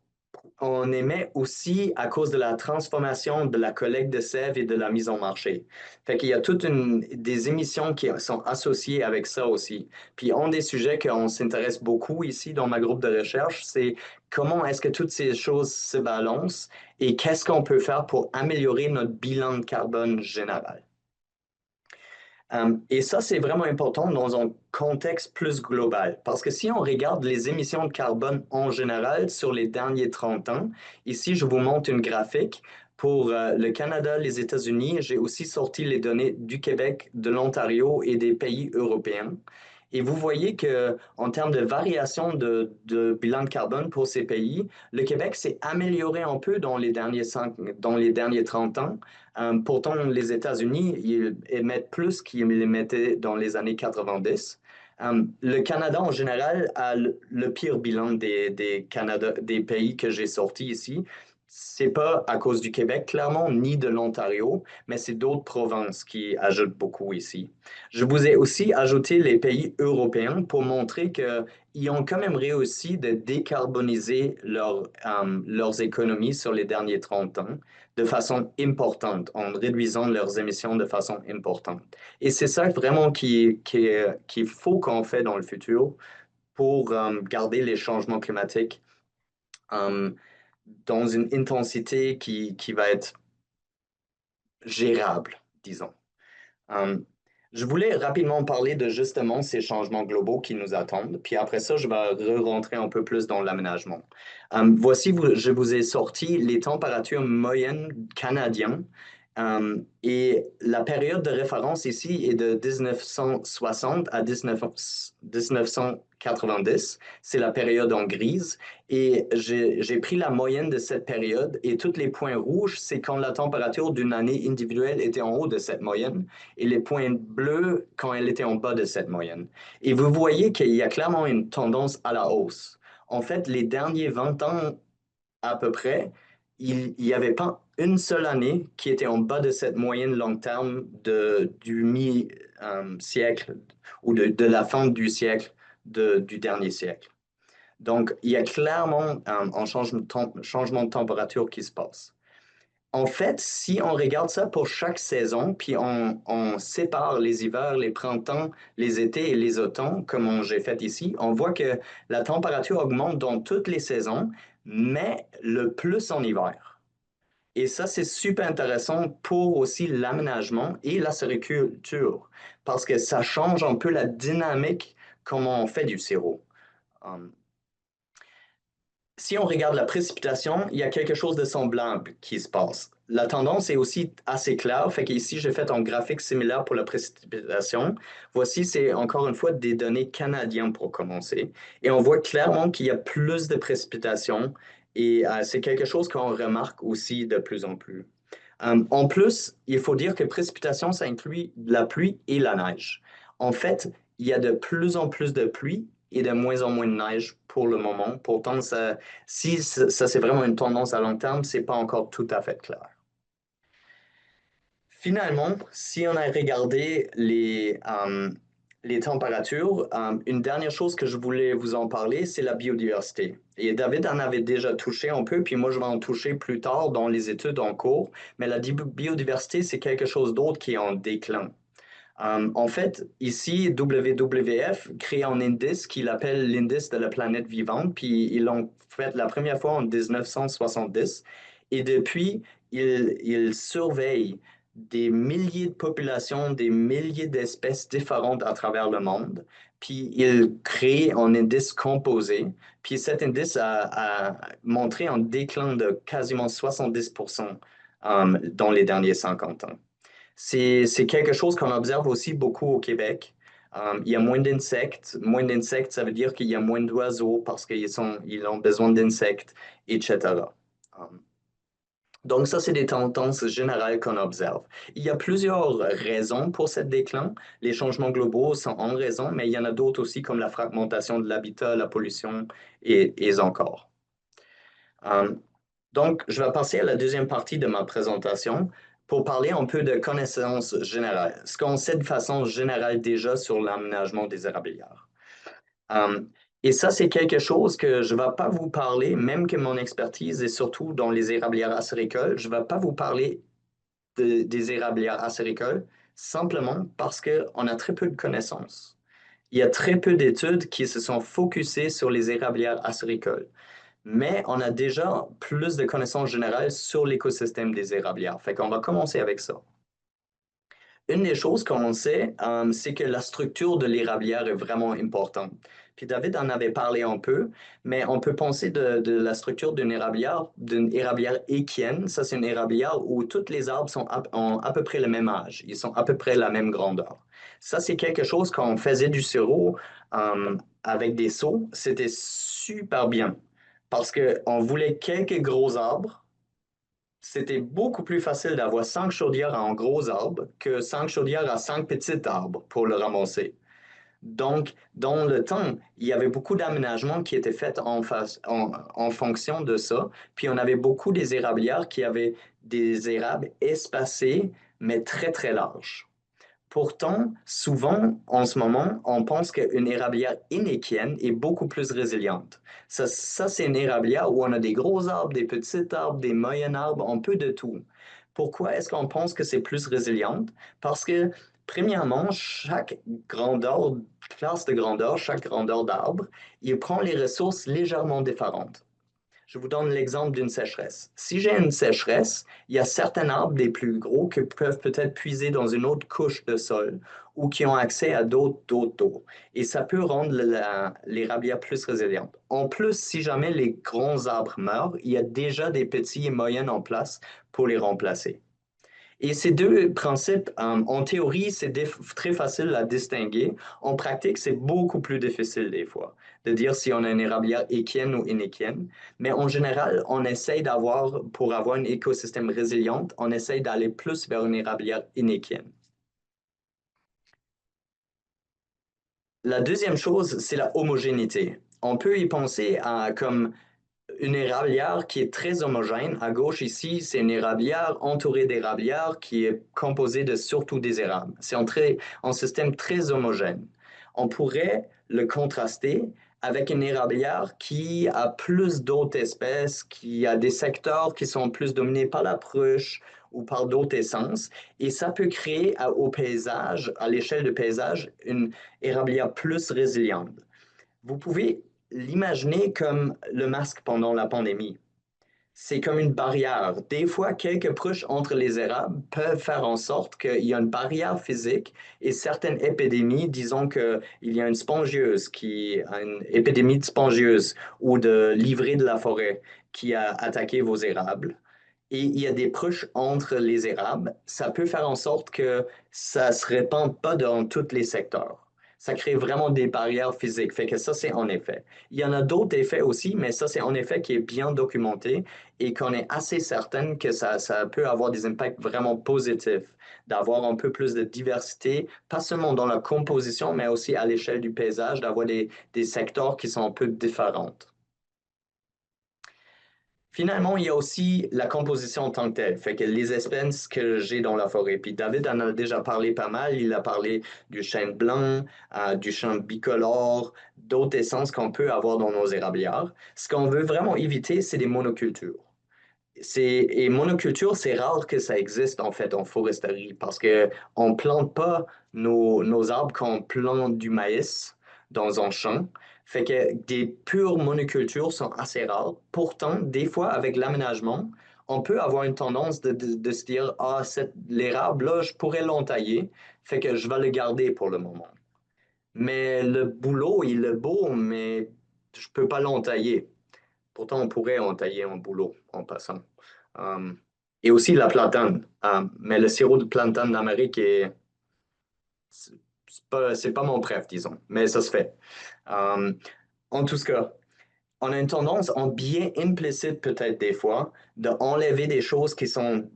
on émet aussi à cause de la transformation, de la collecte de sève et de la mise en marché. Fait qu'il y a toutes des émissions qui sont associées avec ça aussi. Puis un des sujets qu'on s'intéresse beaucoup ici dans ma groupe de recherche, c'est comment est-ce que toutes ces choses se balancent et qu'est-ce qu'on peut faire pour améliorer notre bilan de carbone général. Et ça, c'est vraiment important dans un contexte plus global, parce que si on regarde les émissions de carbone en général sur les derniers 30 ans, ici, je vous montre une graphique pour le Canada, les États-Unis. J'ai aussi sorti les données du Québec, de l'Ontario et des pays européens. Et vous voyez qu'en termes de variation de bilan de carbone pour ces pays, le Québec s'est amélioré un peu dans les derniers 30 ans. Pourtant, les États-Unis, ils émettent plus qu'ils émettaient dans les années 90. Le Canada, en général, a le pire bilan des pays que j'ai sortis ici. C'est pas à cause du Québec, clairement, ni de l'Ontario, mais c'est d'autres provinces qui ajoutent beaucoup ici. Je vous ai aussi ajouté les pays européens pour montrer qu'ils ont quand même réussi de décarboniser leurs économies sur les derniers 30 ans de façon importante, en réduisant leurs émissions de façon importante. Et c'est ça vraiment qu'il faut qu'on fait dans le futur pour garder les changements climatiques euh, dans une intensité qui va être gérable, disons. Euh, je voulais rapidement parler de justement ces changements globaux qui nous attendent, puis après ça, je vais rentrer un peu plus dans l'aménagement. Voici, je vous ai sorti les températures moyennes canadiennes et la période de référence ici est de 1960 à 1990. C'est la période en grise. Et j'ai pris la moyenne de cette période et tous les points rouges, c'est quand la température d'une année individuelle était en haut de cette moyenne et les points bleus quand elle était en bas de cette moyenne. Et vous voyez qu'il y a clairement une tendance à la hausse. En fait, les derniers 20 ans à peu près, il n'y avait pas une seule année qui était en bas de cette moyenne long terme du mi-siècle ou de la fin du siècle, du dernier siècle. Donc, il y a clairement un changement de température qui se passe. En fait, si on regarde ça pour chaque saison, puis on sépare les hivers, les printemps, les étés et les automnes, comme j'ai fait ici, on voit que la température augmente dans toutes les saisons, mais le plus en hiver. Et ça, c'est super intéressant pour aussi l'aménagement et la sériculture, parce que ça change un peu la dynamique comment on fait du sirop. Um, Si on regarde la précipitation, il y a quelque chose de semblable qui se passe. La tendance est aussi assez claire, fait qu'ici, j'ai fait un graphique similaire pour la précipitation. Voici, c'est encore une fois des données canadiennes pour commencer. Et on voit clairement qu'il y a plus de précipitations et c'est quelque chose qu'on remarque aussi de plus en plus. En plus, il faut dire que précipitation, ça inclut la pluie et la neige. En fait, il y a de plus en plus de pluie et de moins en moins de neige pour le moment. Pourtant, si ça c'est vraiment une tendance à long terme, c'est pas encore tout à fait clair. Finalement, si on a regardé les températures, une dernière chose que je voulais vous en parler, c'est la biodiversité. Et David en avait déjà touché un peu, puis moi je vais en toucher plus tard dans les études en cours, mais la biodiversité, c'est quelque chose d'autre qui est en déclin. En fait, ici, WWF crée un indice qu'il appelle l'indice de la planète vivante, puis ils l'ont fait la première fois en 1970. Et depuis, ils surveillent des milliers de populations, des milliers d'espèces différentes à travers le monde, puis ils créent un indice composé. Puis cet indice a montré un déclin de quasiment 70% dans les derniers 50 ans. C'est quelque chose qu'on observe aussi beaucoup au Québec. Il y a moins d'insectes. Moins d'insectes, ça veut dire qu'il y a moins d'oiseaux parce ils ont besoin d'insectes, etc. Donc ça, c'est des tendances générales qu'on observe. Il y a plusieurs raisons pour ce déclin. Les changements globaux sont en raison, mais il y en a d'autres aussi comme la fragmentation de l'habitat, la pollution et encore. Donc, je vais passer à la deuxième partie de ma présentation pour parler un peu de connaissances générales, ce qu'on sait de façon générale déjà sur l'aménagement des érablières. Et ça, c'est quelque chose que je ne vais pas vous parler, même que mon expertise est surtout dans les érablières acéricoles, je ne vais pas vous parler des érablières acéricoles simplement parce qu'on a très peu de connaissances. Il y a très peu d'études qui se sont focusées sur les érablières acéricoles. Mais on a déjà plus de connaissances générales sur l'écosystème des érablières. Fait qu'on va commencer avec ça. Une des choses qu'on sait, c'est que la structure de l'érablière est vraiment importante. Puis David en avait parlé un peu, mais on peut penser de la structure d'une érablière équienne. Ça, c'est une érablière où tous les arbres ont à peu près le même âge. Ils sont à peu près la même grandeur. Ça, c'est quelque chose quand on faisait du sirop avec des seaux, c'était super bien parce qu'on voulait quelques gros arbres. C'était beaucoup plus facile d'avoir 5 chaudières à un gros arbre que 5 chaudières à 5 petits arbres pour le ramasser. Donc, dans le temps, il y avait beaucoup d'aménagements qui étaient faits en fonction de ça. Puis, on avait beaucoup des érablières qui avaient des érables espacés, mais très, très larges. Pourtant, souvent, en ce moment, on pense qu'une érablière inéquienne est beaucoup plus résiliente. Ça c'est une érablière où on a des gros arbres, des petits arbres, des moyens arbres, un peu de tout. Pourquoi est-ce qu'on pense que c'est plus résiliente? Parce que, premièrement, chaque grandeur, classe de grandeur, chaque grandeur d'arbre, il prend les ressources légèrement différentes. Je vous donne l'exemple d'une sécheresse. Si j'ai une sécheresse, il y a certains arbres des plus gros qui peuvent peut-être puiser dans une autre couche de sol ou qui ont accès à d'autres d'eau. Et ça peut rendre l'érablière plus résiliente. En plus, si jamais les grands arbres meurent, il y a déjà des petits et moyens en place pour les remplacer. Et ces deux principes, en théorie, c'est très facile à distinguer. En pratique, c'est beaucoup plus difficile des fois de dire si on a une érablière équienne ou inéquienne. Mais en général, on essaye pour avoir un écosystème résilient, on essaye d'aller plus vers une érablière inéquienne. La deuxième chose, c'est la homogénéité. On peut y penser comme une érablière qui est très homogène. À gauche ici, c'est une érablière entourée d'érablières qui est composée de surtout des érables. C'est un système très homogène. On pourrait le contraster avec une érablière qui a plus d'autres espèces, qui a des secteurs qui sont plus dominés par la pruche ou par d'autres essences. Et ça peut créer au paysage, à l'échelle du paysage, une érablière plus résiliente. Vous pouvez l'imaginer comme le masque pendant la pandémie. C'est comme une barrière. Des fois, quelques pruches entre les érables peuvent faire en sorte qu'il y a une barrière physique et certaines épidémies, disons qu'il y a une spongieuse, une épidémie de spongieuse ou de livrée de la forêt qui a attaqué vos érables. Et il y a des pruches entre les érables, ça peut faire en sorte que ça ne se répande pas dans tous les secteurs. Ça crée vraiment des barrières physiques. Fait que ça, c'est en effet. Il y en a d'autres effets aussi, mais ça, c'est en effet qui est bien documenté et qu'on est assez certain que ça peut avoir des impacts vraiment positifs, d'avoir un peu plus de diversité, pas seulement dans la composition, mais aussi à l'échelle du paysage, d'avoir des secteurs qui sont un peu différents. Finalement, il y a aussi la composition en tant que telle, fait que les espèces que j'ai dans la forêt. Puis David en a déjà parlé pas mal. Il a parlé du chêne blanc, du chêne bicolore, d'autres essences qu'on peut avoir dans nos érablières. Ce qu'on veut vraiment éviter, c'est des monocultures. Et monoculture, c'est rare que ça existe en fait en foresterie parce qu'on ne plante pas nos arbres quand on plante du maïs dans un champ. Fait que des pures monocultures sont assez rares. Pourtant, des fois, avec l'aménagement, on peut avoir une tendance de se dire, ah, l'érable, là, je pourrais l'entailler, fait que je vais le garder pour le moment. Mais le boulot, il est beau, mais je ne peux pas l'entailler. Pourtant, on pourrait entailler un boulot en passant. Euh, et aussi la platane. Mais le sirop de platane d'Amérique c'est pas mon préf, disons, mais ça se fait. Euh, en tout cas, on a une tendance, en bien implicite peut-être des fois, d'enlever des choses qui sont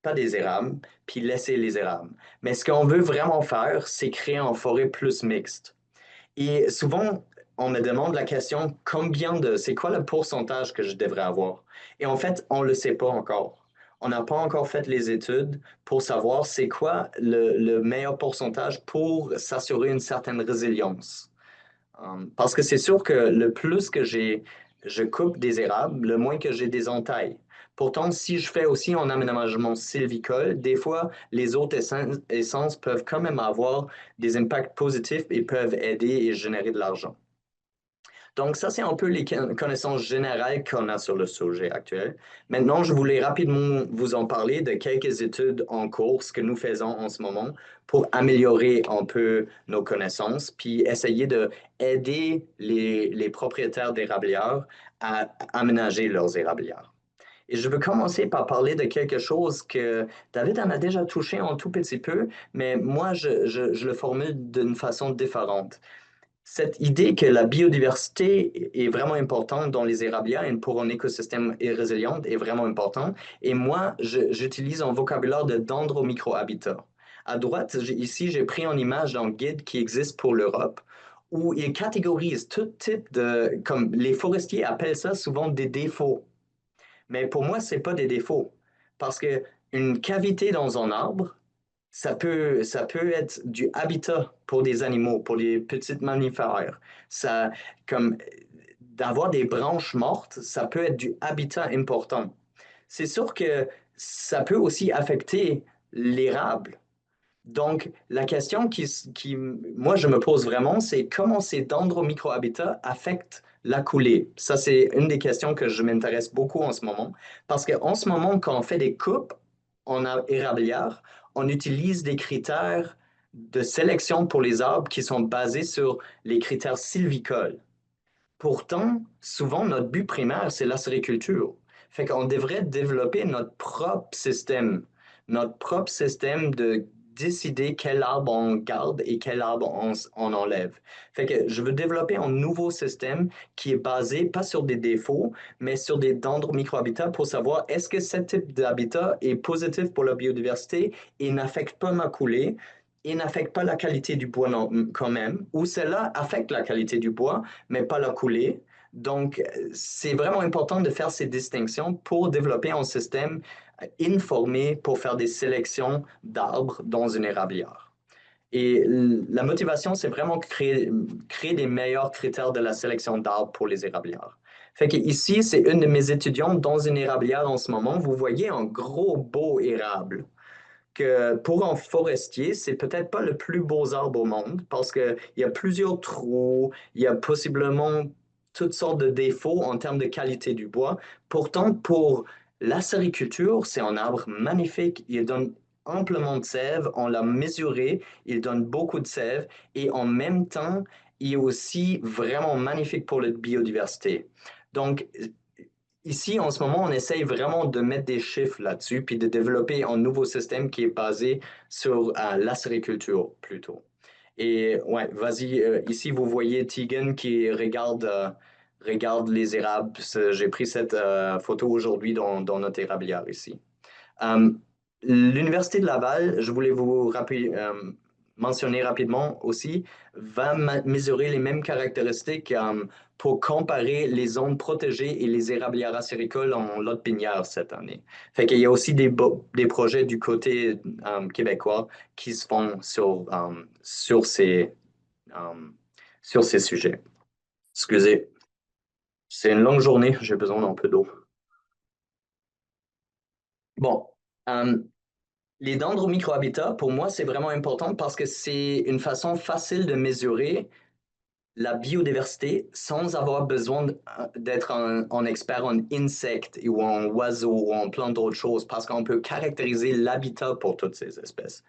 pas des érables, puis laisser les érables. Mais ce qu'on veut vraiment faire, c'est créer une forêt plus mixte. Et souvent, on me demande la question, c'est quoi le pourcentage que je devrais avoir? Et en fait, on ne le sait pas encore. On n'a pas encore fait les études pour savoir c'est quoi le meilleur pourcentage pour s'assurer une certaine résilience. Parce que c'est sûr que le plus que je coupe des érables, le moins que j'ai des entailles. Pourtant, si je fais aussi un aménagement sylvicole, des fois, les autres essences peuvent quand même avoir des impacts positifs et peuvent aider et générer de l'argent. Donc, ça, c'est un peu les connaissances générales qu'on a sur le sujet actuel. Maintenant, je voulais rapidement vous en parler de quelques études en cours que nous faisons en ce moment pour améliorer un peu nos connaissances, puis essayer d'aider les propriétaires d'érablières à aménager leurs érablières. Et je veux commencer par parler de quelque chose que David en a déjà touché un tout petit peu, mais moi, je le formule d'une façon différente. Cette idée que la biodiversité est vraiment importante dans les érablières et pour un écosystème résilient est vraiment importante. Et moi, j'utilise un vocabulaire de dendromicrohabitat. À droite, ici, j'ai pris une image d'un guide qui existe pour l'Europe où il catégorise tout type comme les forestiers appellent ça souvent des défauts. Mais pour moi, ce n'est pas des défauts. Parce qu'une cavité dans un arbre, ça peut être du habitat pour des animaux, pour les petites mammifères. Ça, comme d'avoir des branches mortes, ça peut être du habitat important. C'est sûr que ça peut aussi affecter l'érable. Donc, la question moi, je me pose vraiment, c'est comment ces dendromicrohabitats affectent la coulée. Ça, c'est une des questions que je m'intéresse beaucoup en ce moment. Parce qu'en ce moment, quand on fait des coupes en érablière, on utilise des critères de sélection pour les arbres qui sont basés sur les critères sylvicoles. Pourtant, souvent, notre but primaire, c'est la sériculture. Fait qu'on devrait développer notre propre système de décider quel arbre on garde et quel arbre on enlève. Fait que je veux développer un nouveau système qui est basé pas sur des défauts, mais sur des dendromicrohabitats pour savoir est-ce que ce type d'habitat est positif pour la biodiversité et n'affecte pas ma coulée et n'affecte pas la qualité du bois quand même, ou cela affecte la qualité du bois, mais pas la coulée. Donc, c'est vraiment important de faire ces distinctions pour développer un système informé pour faire des sélections d'arbres dans une érablière. Et la motivation, c'est vraiment créer des meilleurs critères de la sélection d'arbres pour les érablières. Fait que ici, c'est une de mes étudiantes dans une érablière en ce moment. Vous voyez un gros beau érable que pour un forestier, c'est peut-être pas le plus beau arbre au monde parce qu'il y a plusieurs trous, il y a possiblement toutes sortes de défauts en termes de qualité du bois. Pourtant, pour l'acériculture, c'est un arbre magnifique. Il donne amplement de sève. On l'a mesuré. Il donne beaucoup de sève. Et en même temps, il est aussi vraiment magnifique pour la biodiversité. Donc, ici, en ce moment, on essaye vraiment de mettre des chiffres là-dessus, puis de développer un nouveau système qui est basé sur l'acériculture plutôt. Et ouais, vas-y, ici, vous voyez Tegan qui regarde les érables. J'ai pris cette photo aujourd'hui dans notre érablière ici. Euh, L'Université de Laval, je voulais vous mentionner rapidement aussi, va mesurer les mêmes caractéristiques pour comparer les zones protégées et les érablières acéricoles en Lot-Pinière cette année. Fait qu'il y a aussi des projets du côté québécois qui se font euh, sur ces sujets. Excusez, c'est une longue journée, j'ai besoin d'un peu d'eau. Bon, euh, les dendromicrohabitats, pour moi, c'est vraiment important parce que c'est une façon facile de mesurer la biodiversité sans avoir besoin d'être un expert en insectes ou en oiseaux ou en plein d'autres choses parce qu'on peut caractériser l'habitat pour toutes ces espèces.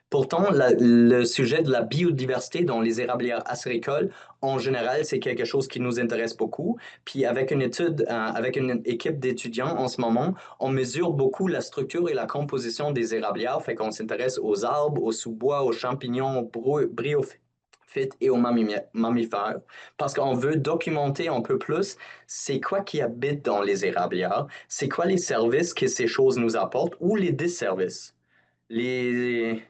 Pourtant, le sujet de la biodiversité dans les érablières acéricoles, en général, c'est quelque chose qui nous intéresse beaucoup. Puis avec une étude, avec une équipe d'étudiants en ce moment, on mesure beaucoup la structure et la composition des érablières. Fait qu'on s'intéresse aux arbres, aux sous-bois, aux champignons, aux bryophytes et aux mammifères, parce qu'on veut documenter un peu plus c'est quoi qui habite dans les érablières, c'est quoi les services que ces choses nous apportent ou les desservices. Les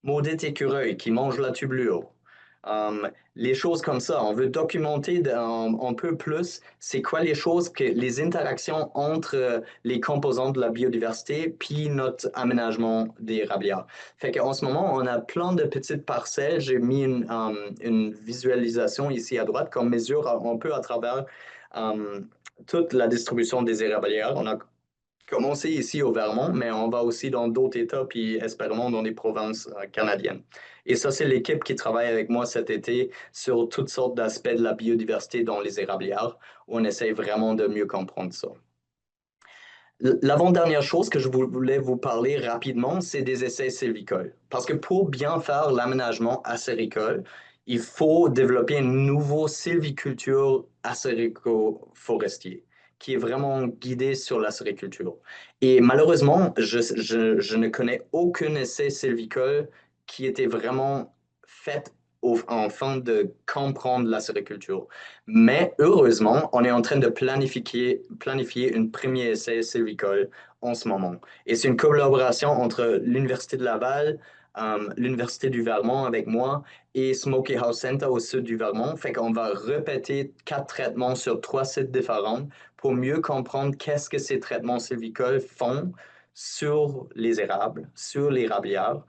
maudits écureuils qui mangent la tubulure. Les choses comme ça, on veut documenter un peu plus c'est quoi les choses, les interactions entre les composants de la biodiversité puis notre aménagement des érablières. Fait qu'en ce moment, on a plein de petites parcelles. J'ai mis une visualisation ici à droite qu'on mesure un peu à travers toute la distribution des érablières. On a commencé ici au Vermont, mais on va aussi dans d'autres États, puis espérons dans des provinces canadiennes. Et ça, c'est l'équipe qui travaille avec moi cet été sur toutes sortes d'aspects de la biodiversité dans les érablières, où on essaie vraiment de mieux comprendre ça. L'avant-dernière chose que je voulais vous parler rapidement, c'est des essais sylvicoles. Parce que pour bien faire l'aménagement acéricole, il faut développer un nouveau sylviculture acérico-forestier qui est vraiment guidé sur l'acériculture. Et malheureusement, je ne connais aucun essai sylvicole qui était vraiment fait en fin de comprendre l'acériculture. Mais heureusement, on est en train de planifier une premier essai sylvicole en ce moment. Et c'est une collaboration entre l'Université de Laval, l'Université du Vermont avec moi et Smoky House Center au sud du Vermont. Fait qu'on va répéter 4 traitements sur 3 sites différents pour mieux comprendre qu'est-ce que ces traitements sylvicoles font sur les érables, sur les érablières.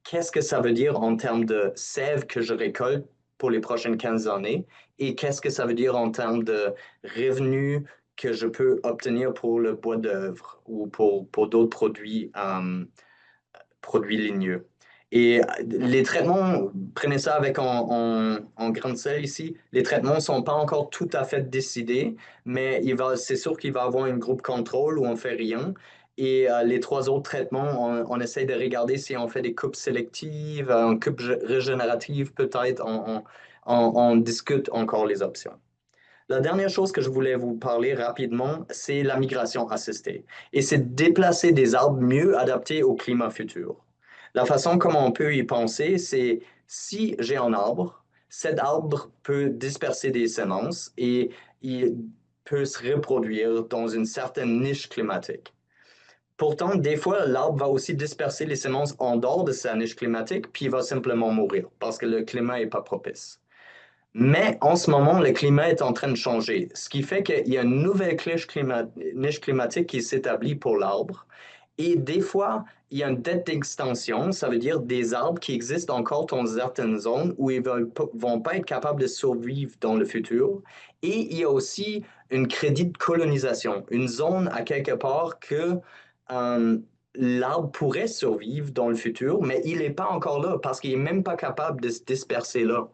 Qu'est-ce que ça veut dire en termes de sève que je récolte pour les prochaines 15 années et qu'est-ce que ça veut dire en termes de revenus que je peux obtenir pour le bois d'œuvre ou pour d'autres produits ligneux. Et les traitements, prenez ça avec en grain de sel ici, les traitements ne sont pas encore tout à fait décidés, mais c'est sûr qu'il va y avoir un groupe contrôle où on ne fait rien. Et les 3 autres traitements, on essaie de regarder si on fait des coupes sélectives, une coupe régénérative peut-être, on discute encore les options. La dernière chose que je voulais vous parler rapidement, c'est la migration assistée. Et c'est déplacer des arbres mieux adaptés au climat futur. La façon comme on peut y penser, c'est si j'ai un arbre, cet arbre peut disperser des semences et il peut se reproduire dans une certaine niche climatique. Pourtant, des fois, l'arbre va aussi disperser les semences en dehors de sa niche climatique, puis il va simplement mourir parce que le climat n'est pas propice. Mais en ce moment, le climat est en train de changer, ce qui fait qu'il y a une nouvelle niche climatique qui s'établit pour l'arbre. Et des fois, il y a une dette d'extension, ça veut dire des arbres qui existent encore dans certaines zones où ils ne vont pas être capables de survivre dans le futur. Et il y a aussi une crédit de colonisation, une zone à quelque part que l'arbre pourrait survivre dans le futur, mais il n'est pas encore là parce qu'il n'est même pas capable de se disperser là.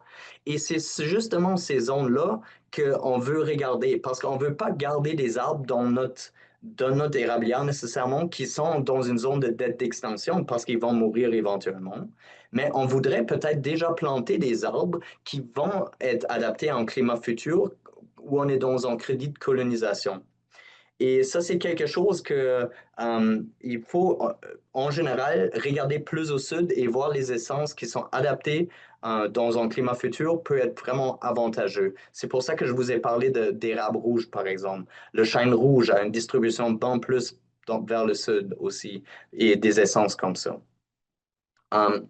Et c'est justement ces zones-là qu'on veut regarder parce qu'on ne veut pas garder des arbres dans notre érablière nécessairement qui sont dans une zone d'extinction parce qu'ils vont mourir éventuellement. Mais on voudrait peut-être déjà planter des arbres qui vont être adaptés à un climat futur où on est dans un crédit de colonisation. Et ça, c'est quelque chose que il faut, en général, regarder plus au sud et voir les essences qui sont adaptées dans un climat futur peut être vraiment avantageux. C'est pour ça que je vous ai parlé d'érable rouge, par exemple. Le chêne rouge a une distribution bien plus vers le sud aussi et des essences comme ça. Um,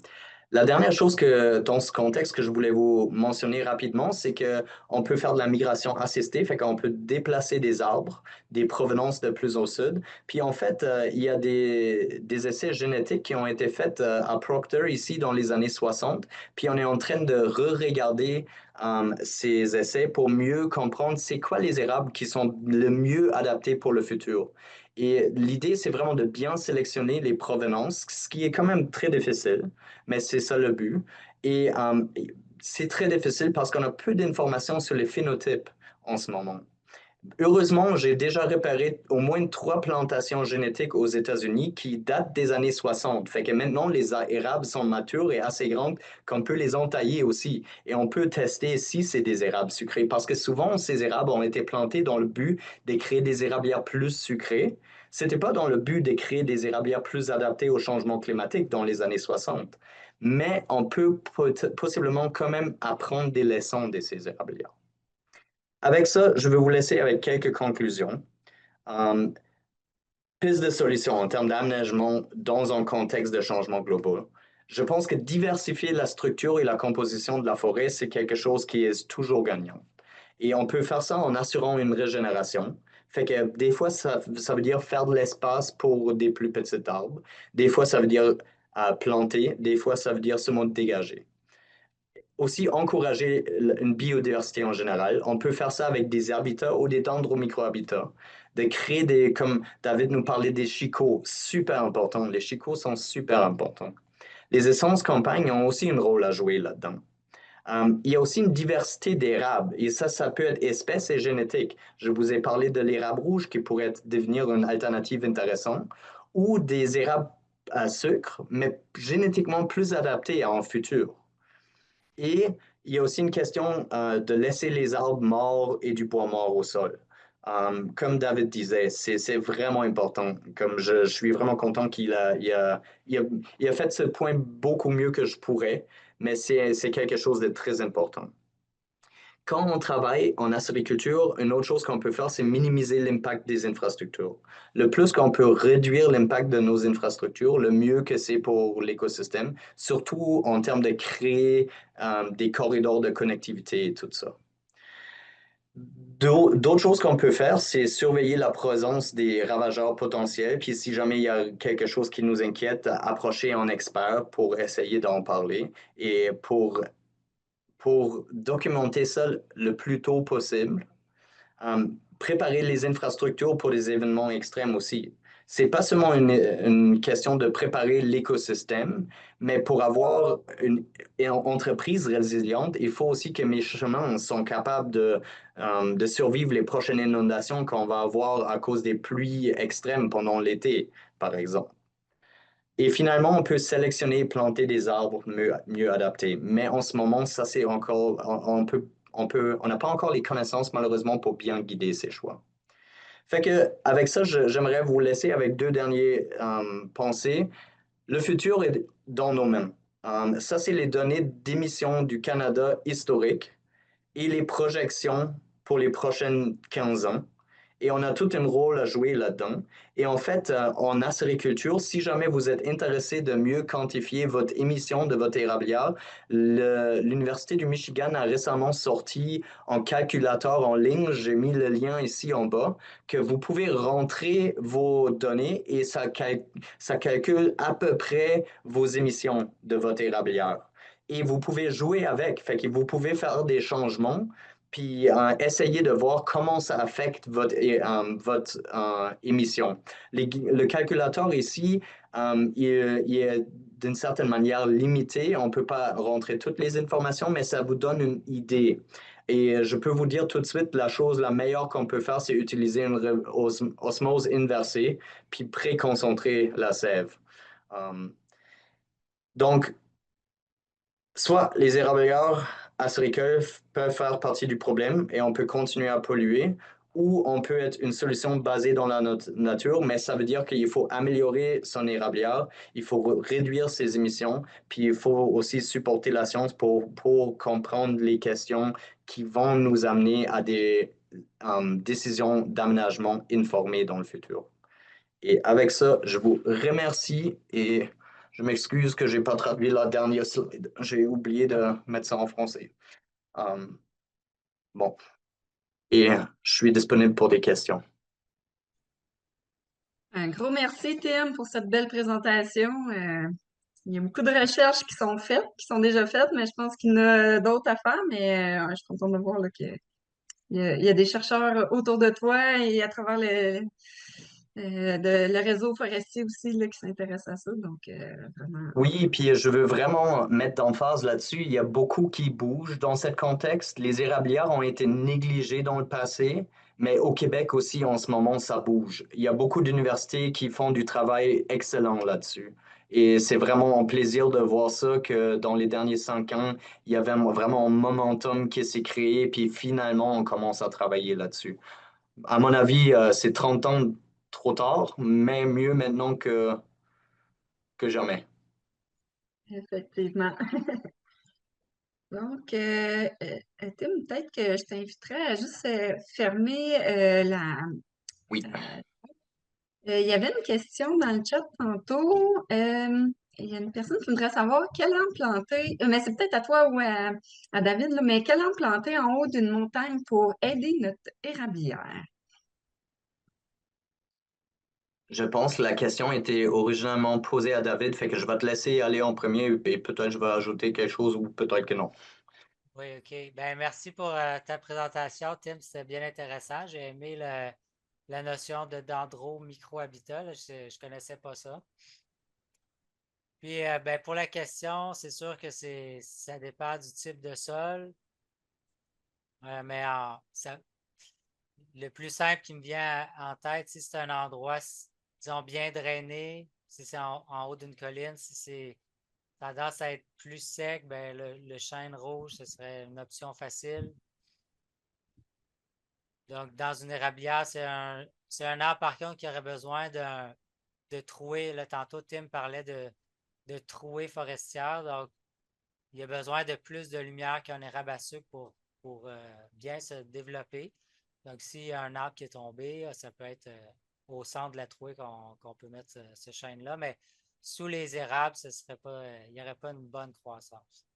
la dernière chose que, dans ce contexte que je voulais vous mentionner rapidement, c'est qu'on peut faire de la migration assistée, fait qu'on peut déplacer des arbres, des provenances de plus au sud. Puis en fait, il y a des essais génétiques qui ont été faits à Proctor ici dans les années 60. Puis on est en train de re-regarder ces essais pour mieux comprendre c'est quoi les érables qui sont le mieux adaptés pour le futur. Et l'idée, c'est vraiment de bien sélectionner les provenances, ce qui est quand même très difficile, mais c'est ça le but. Et c'est très difficile parce qu'on a peu d'informations sur les phénotypes en ce moment. Heureusement, j'ai déjà repéré au moins 3 plantations génétiques aux États-Unis qui datent des années 60. Fait que maintenant, les érables sont matures et assez grandes qu'on peut les entailler aussi. Et on peut tester si c'est des érables sucrés. Parce que souvent, ces érables ont été plantés dans le but de créer des érablières plus sucrées. C'était pas dans le but de créer des érablières plus adaptées au changement climatique dans les années 60. Mais on peut possiblement quand même apprendre des leçons de ces érablières. Avec ça, je vais vous laisser avec quelques conclusions. Um, Piste de solution en termes d'aménagement dans un contexte de changement global. Je pense que diversifier la structure et la composition de la forêt, c'est quelque chose qui est toujours gagnant. Et on peut faire ça en assurant une régénération. Fait que des fois, ça veut dire faire de l'espace pour des plus petits arbres. Des fois, ça veut dire planter. Des fois, ça veut dire seulement dégager. Aussi encourager une biodiversité en général. On peut faire ça avec des habitats ou des dendromicrohabitats, de créer des, comme David nous parlait des chicots, super importants. Les chicots sont super importants. Les essences campagnes ont aussi un rôle à jouer là-dedans. Il y a aussi une diversité d'érables, et ça peut être espèce et génétique. Je vous ai parlé de l'érable rouge qui pourrait devenir une alternative intéressante, ou des érables à sucre, mais génétiquement plus adaptés à un futur. Et il y a aussi une question de laisser les arbres morts et du bois mort au sol. Comme David disait, c'est vraiment important. Comme je suis vraiment content il a fait ce point beaucoup mieux que je pourrais, mais c'est quelque chose de très important. Quand on travaille en acériculture, une autre chose qu'on peut faire, c'est minimiser l'impact des infrastructures. Le plus qu'on peut réduire l'impact de nos infrastructures, le mieux que c'est pour l'écosystème, surtout en termes de créer des corridors de connectivité et tout ça. D'autres choses qu'on peut faire, c'est surveiller la présence des ravageurs potentiels, puis si jamais il y a quelque chose qui nous inquiète, approcher un expert pour essayer d'en parler et pour documenter ça le plus tôt possible. Préparer les infrastructures pour les événements extrêmes aussi. C'est pas seulement une question de préparer l'écosystème, mais pour avoir une entreprise résiliente, il faut aussi que mes chemins sont capables de survivre les prochaines inondations qu'on va avoir à cause des pluies extrêmes pendant l'été, par exemple. Et finalement, on peut sélectionner et planter des arbres mieux adaptés. Mais en ce moment, ça c'est encore, on n'a pas encore les connaissances malheureusement pour bien guider ces choix. Fait que avec ça, j'aimerais vous laisser avec deux dernières pensées. Le futur est dans nos mains. Ça, c'est les données d'émissions du Canada historique et les projections pour les prochaines 15 ans. Et on a tout un rôle à jouer là-dedans. Et en fait, en acériculture, si jamais vous êtes intéressé de mieux quantifier votre émission de votre érablière, l'Université du Michigan a récemment sorti un calculateur en ligne, j'ai mis le lien ici en bas, que vous pouvez rentrer vos données et ça calcule à peu près vos émissions de votre érablière. Et vous pouvez jouer avec, fait que vous pouvez faire des changements puis essayer de voir comment ça affecte votre émission. Le calculateur ici, il est d'une certaine manière limité. On ne peut pas rentrer toutes les informations, mais ça vous donne une idée. Et je peux vous dire tout de suite, la chose la meilleure qu'on peut faire, c'est utiliser une osmose inversée, puis pré-concentrer la sève. Donc, soit les érablières acéricoles peuvent faire partie du problème et on peut continuer à polluer, ou on peut être une solution basée dans la nature, mais ça veut dire qu'il faut améliorer son érablière, il faut réduire ses émissions, puis il faut aussi supporter la science pour comprendre les questions qui vont nous amener à des décisions d'aménagement informées dans le futur. Et avec ça, je vous remercie et je m'excuse que je n'ai pas traduit la dernière slide. J'ai oublié de mettre ça en français. Bon, et je suis disponible pour des questions. Un gros merci, Tim, pour cette belle présentation. Il y a beaucoup de recherches qui sont faites, qui sont déjà faites, mais je pense qu'il y en a d'autres à faire. Mais je suis contente de voir là, qu'il y a des chercheurs autour de toi et à travers le réseau forestier aussi là, qui s'intéressent à ça. Donc, vraiment. Oui, puis je veux vraiment mettre d'emphase là-dessus. Il y a beaucoup qui bougent dans ce contexte. Les érablières ont été négligées dans le passé, mais au Québec aussi, en ce moment, ça bouge. Il y a beaucoup d'universités qui font du travail excellent là-dessus. Et c'est vraiment un plaisir de voir ça, que dans les derniers 5 ans, il y avait vraiment un momentum qui s'est créé, puis finalement, on commence à travailler là-dessus. À mon avis, c'est 30 ans trop tard, mais mieux maintenant que jamais. Effectivement. Donc, Tim, peut-être que je t'inviterais à juste fermer Oui. il y avait une question dans le chat tantôt. Il y a une personne qui voudrait savoir quel arbre planter, mais c'est peut-être à toi ou à David, là, mais quel arbre planter en haut d'une montagne pour aider notre érablière? Je pense que la question était originalement posée à David, fait que je vais te laisser aller en premier et peut-être je vais ajouter quelque chose ou peut-être que non. Oui, OK. Ben, merci pour ta présentation, Tim. C'était bien intéressant. J'ai aimé la notion de dendro micro-habitat. Là. Je ne connaissais pas ça. Puis, ben, pour la question, c'est sûr que ça dépend du type de sol. Mais le plus simple qui me vient en tête, si c'est un endroit, disons, bien drainé, si c'est en haut d'une colline, si c'est tendance à être plus sec, ben, le chêne rouge, ce serait une option facile. Donc, dans une érablière, c'est un arbre, par contre, qui aurait besoin de trouée. Là, tantôt, Tim parlait de trouée forestière. Donc, il y a besoin de plus de lumière qu'un érable à sucre pour bien se développer. Donc, s'il y a un arbre qui est tombé, ça peut être au centre de la trouée qu'on peut mettre ce chêne-là. Mais sous les érables, il n'y aurait pas une bonne croissance.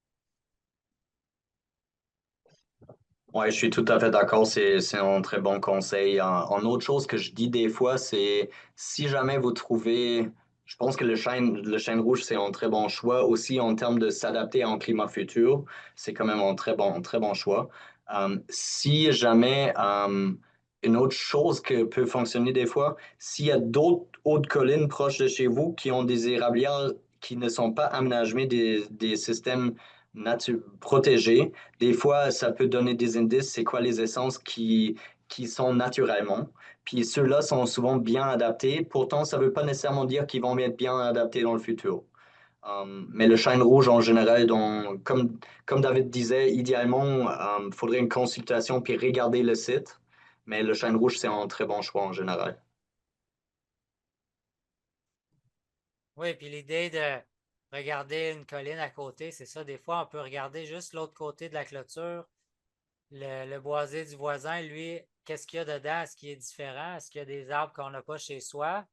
Oui, je suis tout à fait d'accord. C'est un très bon conseil. En autre chose que je dis des fois, c'est si jamais vous trouvez, je pense que le chêne rouge, c'est un très bon choix. Aussi, en termes de s'adapter à un climat futur, c'est quand même un très bon choix. Si jamais, une autre chose que peut fonctionner des fois, s'il y a d'autres hautes collines proches de chez vous qui ont des érablières qui ne sont pas aménagées des systèmes protégés, des fois, ça peut donner des indices, c'est quoi les essences qui sont naturellement. Puis ceux-là sont souvent bien adaptés. Pourtant, ça ne veut pas nécessairement dire qu'ils vont être bien adaptés dans le futur. Mais le chêne rouge, en général, comme David disait, idéalement, il faudrait une consultation puis regarder le site. Mais le chêne rouge, c'est un très bon choix en général. Oui, puis l'idée de regarder une colline à côté, c'est ça. Des fois, on peut regarder juste l'autre côté de la clôture, le boisé du voisin, lui, qu'est-ce qu'il y a dedans? Est-ce qu'il est différent? Est-ce qu'il y a des arbres qu'on n'a pas chez soi?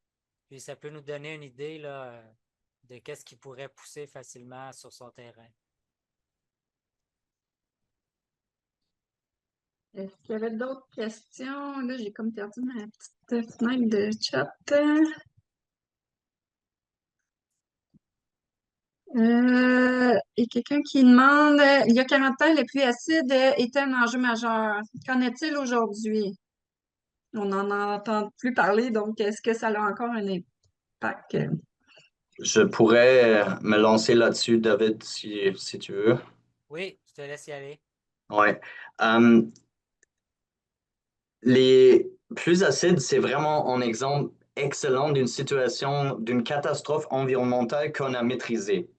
Puis ça peut nous donner une idée là, de qu'est-ce qui pourrait pousser facilement sur son terrain. Est-ce qu'il y avait d'autres questions? Là, j'ai comme perdu ma petite fenêtre de chat. Et quelqu'un qui demande, il y a 40 ans, les pluies acides étaient un enjeu majeur. Qu'en est-il aujourd'hui? On n'en entend plus parler, donc est-ce que ça a encore un impact? Je pourrais me lancer là-dessus, David, si tu veux. Oui, je te laisse y aller. Ouais. Euh, les plus acides, c'est vraiment un exemple excellent d'une situation, d'une catastrophe environnementale qu'on a maîtrisée.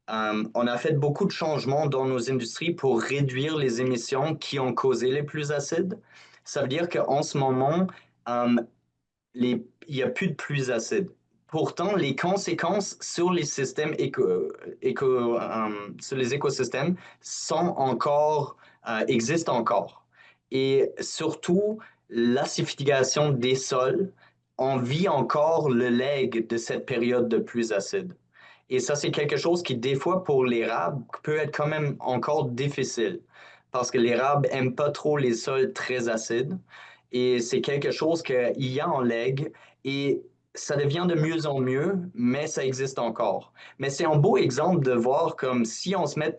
On a fait beaucoup de changements dans nos industries pour réduire les émissions qui ont causé les plus acides. Ça veut dire qu'en ce moment, euh, il n'y a plus de pluies acides. Pourtant, les conséquences sur les systèmes sur les écosystèmes existent encore. Et surtout, l'acidification des sols, on vit encore le legs de cette période de pluie acide. Et ça, c'est quelque chose qui, des fois, pour l'érable, peut être quand même encore difficile. Parce que l'érable n'aime pas trop les sols très acides. Et c'est quelque chose qu'il y a en legs et ça devient de mieux en mieux, mais ça existe encore. Mais c'est un beau exemple de voir comme si on se met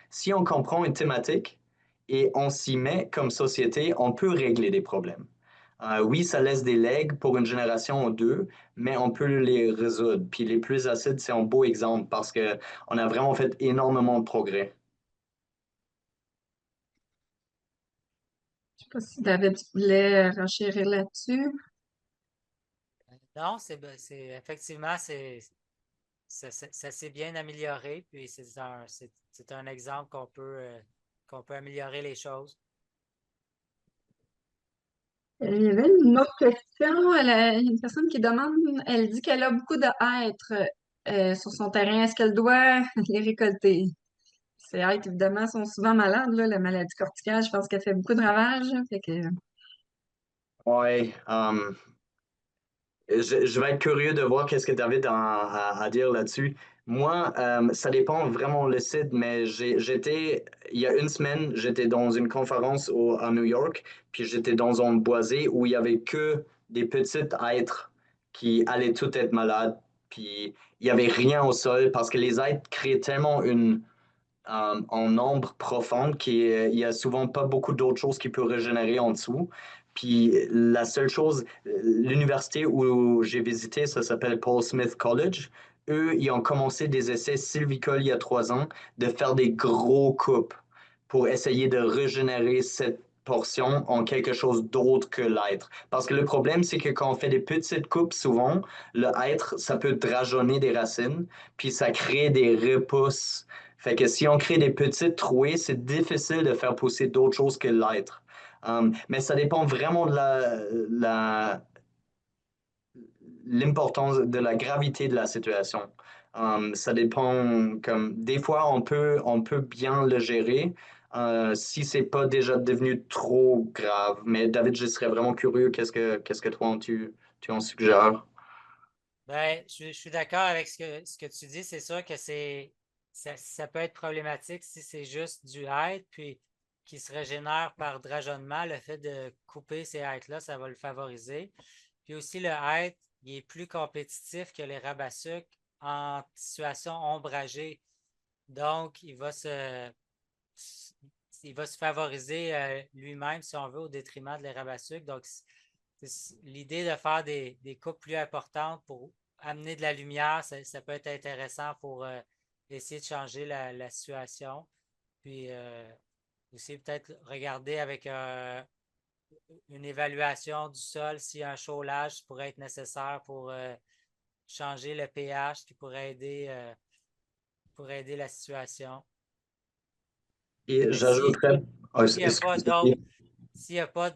si on comprend une thématique et on s'y met comme société, on peut régler des problèmes. Oui, ça laisse des legs pour une génération ou deux, mais on peut les résoudre. Puis les plus acides, c'est un beau exemple parce que on a vraiment fait énormément de progrès. Je sais pas si David voulait renchérir là-dessus. Non, effectivement, ça s'est bien amélioré, puis c'est un exemple qu'on peut améliorer les choses. Il y avait une autre question. Il y a une personne qui demande, elle dit qu'elle a beaucoup de hêtres sur son terrain. Est-ce qu'elle doit les récolter? Ces hêtres, évidemment, sont souvent malades, là, la maladie corticale. Je pense qu'elle fait beaucoup de ravages. Fait que, Ouais, je vais être curieux de voir qu'est-ce que David a à dire là-dessus. Moi, ça dépend vraiment le site, mais il y a une semaine, j'étais dans une conférence à New York, puis j'étais dans un boisé où il y avait que des petites êtres qui allaient toutes être malades, puis il y avait rien au sol parce que les êtres créent tellement en nombre profond qu'il y a souvent pas beaucoup d'autres choses qui peuvent régénérer en dessous. Puis la seule chose, l'université où j'ai visité, ça s'appelle Paul Smith College. Eux, ils ont commencé des essais sylvicoles il y a 3 ans de faire des gros coupes pour essayer de régénérer cette portion en quelque chose d'autre que l'être. Parce que le problème, c'est que quand on fait des petites coupes, souvent, le être, ça peut drageonner des racines, puis ça crée des repousses. Fait que si on crée des petites trouées, c'est difficile de faire pousser d'autres choses que l'être. Mais ça dépend vraiment de l'importance, de la gravité de la situation. Ça dépend, comme des fois on peut bien le gérer si c'est pas déjà devenu trop grave. Mais David, je serais vraiment curieux, qu'est-ce que toi tu en suggères? Ben, je suis d'accord avec ce que tu dis. C'est sûr que ça peut être problématique si c'est juste du hêtre, puis qui se régénère par drageonnement. Le fait de couper ces hêtres-là, ça va le favoriser. Puis aussi, le hêtre, il est plus compétitif que les rabat-sucre en situation ombragée. Donc, il va se favoriser lui-même, si on veut, au détriment de l'érable-à-sucre. Donc, c'est l'idée de faire des coupes plus importantes pour amener de la lumière, ça peut être intéressant pour essayer de changer la situation. Puis aussi peut-être regarder avec une évaluation du sol si un chaulage pourrait être nécessaire pour changer le pH qui pourrait aider la situation. Et Mais si, j'ajouterais, oh, s'il n'y a pas d'autres excusez. s'il y a pas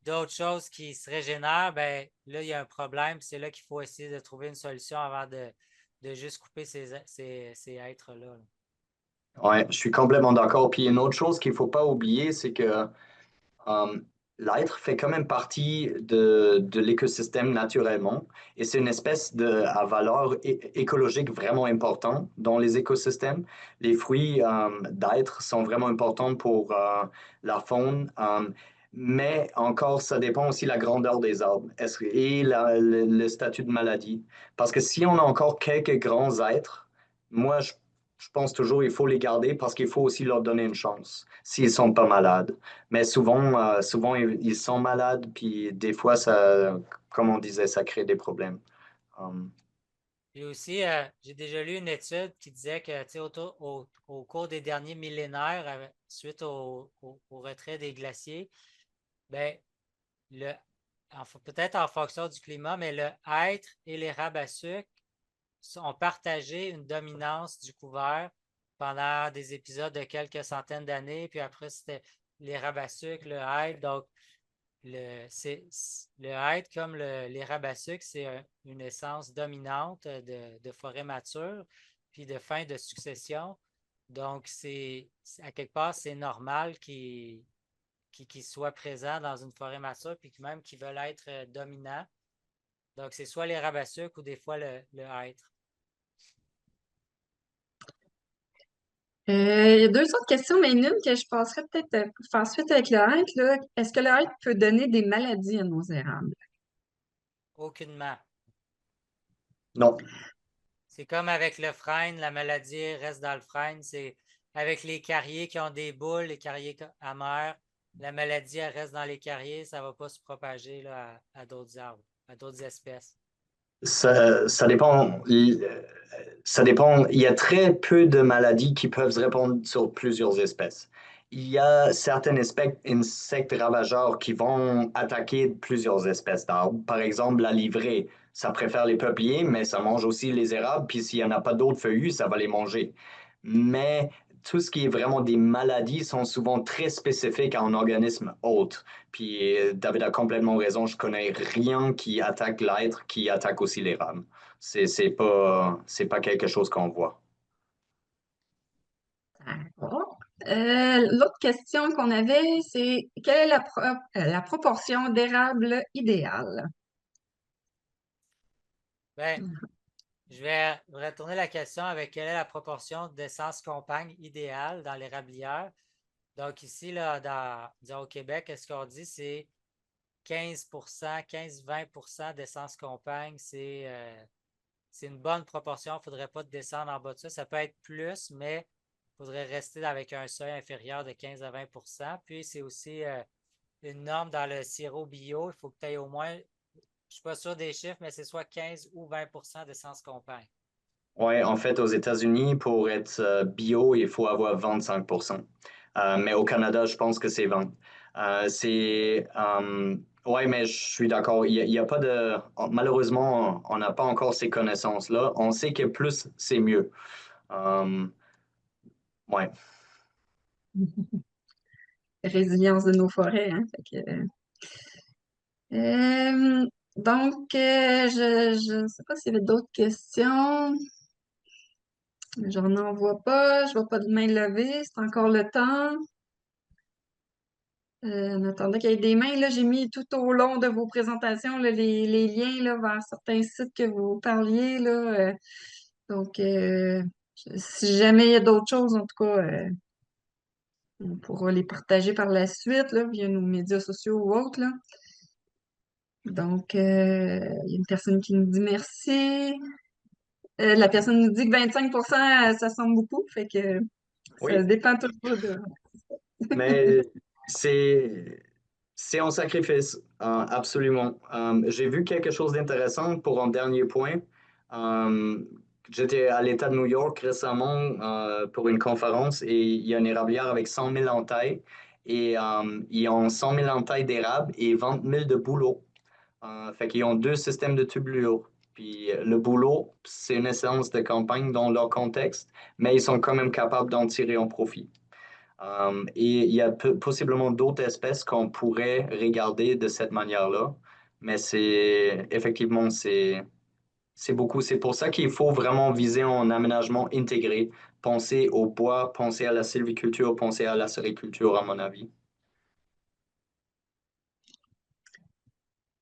d'autres choses qui se régénèrent, ben là, il y a un problème. C'est là qu'il faut essayer de trouver une solution avant de juste couper ces êtres-là. Là. Ouais, je suis complètement d'accord. Puis une autre chose qu'il faut pas oublier, c'est que Euh, l'être fait quand même partie de l'écosystème naturellement et c'est une espèce à valeur écologique vraiment importante dans les écosystèmes. Les fruits d'être sont vraiment importants pour la faune, mais encore, ça dépend aussi de la grandeur des arbres et le statut de maladie. Parce que si on a encore quelques grands êtres, moi, je pense toujours qu'il faut les garder parce qu'il faut aussi leur donner une chance s'ils sont pas malades. Mais souvent ils sont malades, puis des fois, ça, comme on disait, ça crée des problèmes. Um, Puis aussi, j'ai déjà lu une étude qui disait que, tu sais, au cours des derniers millénaires, suite au retrait des glaciers, ben, le, peut-être en fonction du climat, mais le hêtre et l'érable à sucre ont partagé une dominance du couvert pendant des épisodes de quelques centaines d'années. Puis après, c'était l'érable à sucre, le hêtre. Donc, le hêtre, comme l'érable à sucre, c'est une essence dominante de forêt mature, puis de fin de succession. Donc, à quelque part, c'est normal qu'ils soient présents dans une forêt mature, puis même qu'ils veulent être dominants. Donc, c'est soit l'érable à sucre ou des fois le hêtre. Il y a deux autres questions, mais une que je passerais peut-être pour faire suite avec le hêtre, là. Est-ce que le hêtre peut donner des maladies à nos érables? Aucunement. non. C'est comme avec le frêne, la maladie reste dans le frêne. C'est avec les carriers qui ont des boules, les carriers amers, la maladie elle reste dans les carriers, ça ne va pas se propager là, à d'autres arbres, à d'autres espèces. Ça dépend. Ça dépend. Il y a très peu de maladies qui peuvent se répandre sur plusieurs espèces. Il y a certains insectes ravageurs qui vont attaquer plusieurs espèces d'arbres. Par exemple, la livrée, ça préfère les peupliers, mais ça mange aussi les érables. Puis s'il n'y en a pas d'autres feuillus, ça va les manger. Mais tout ce qui est vraiment des maladies sont souvent très spécifiques à un organisme autre. Puis David a complètement raison, je connais rien qui attaque l'être qui attaque aussi les rames. C'est pas quelque chose qu'on voit. D'accord. L'autre question qu'on avait, c'est quelle est la proportion d'érable idéale? Ben, je vais retourner la question avec quelle est la proportion d'essence compagne idéale dans l'érablière. Donc ici, là, disons, au Québec, ce qu'on dit, c'est 15%, 15-20% d'essence compagne, c'est une bonne proportion. Il ne faudrait pas descendre en bas de ça. Ça peut être plus, mais il faudrait rester avec un seuil inférieur de 15 à 20%. Puis, c'est aussi une norme dans le sirop bio. Il faut que tu aies au moins, je ne suis pas sûr des chiffres, mais c'est soit 15 ou 20% d'essence compagne. Ouais, en fait, aux États-Unis, pour être bio, il faut avoir 25%. Mais au Canada, je pense que c'est 20. Ouais, mais je suis d'accord. Il y a pas de. Malheureusement, on n'a pas encore ces connaissances-là. On sait que plus, c'est mieux. Euh, ouais. Résilience de nos forêts, hein? Donc, je ne sais pas s'il y avait d'autres questions. J'en vois pas. Je vois pas de main levée. C'est encore le temps. En attendant qu'il y ait des mains, là, j'ai mis tout au long de vos présentations là, les liens là, vers certains sites que vous parliez. Là, donc, si jamais il y a d'autres choses, en tout cas, on pourra les partager par la suite là, via nos médias sociaux ou autres. Là. Donc, il y a une personne qui nous dit merci. La personne nous dit que 25%, ça semble beaucoup. Fait que ça Oui, dépend toujours de. mais c'est c'est un sacrifice, absolument. J'ai vu quelque chose d'intéressant pour un dernier point. Euh, J'étais à l'État de New York récemment pour une conférence et il y a une érablière avec 100 000 entailles et ils ont 100 000 entailles d'érable et 20 000 de bouleaux. Fait qu'ils ont deux systèmes de tubulure. Puis le bouleau, c'est une essence de campagne dans leur contexte, mais ils sont quand même capables d'en tirer un profit. Et il y a possiblement d'autres espèces qu'on pourrait regarder de cette manière-là, mais c'est effectivement, c'est beaucoup. C'est pour ça qu'il faut vraiment viser un aménagement intégré, penser au bois, penser à la sylviculture, penser à la sériculture, à mon avis.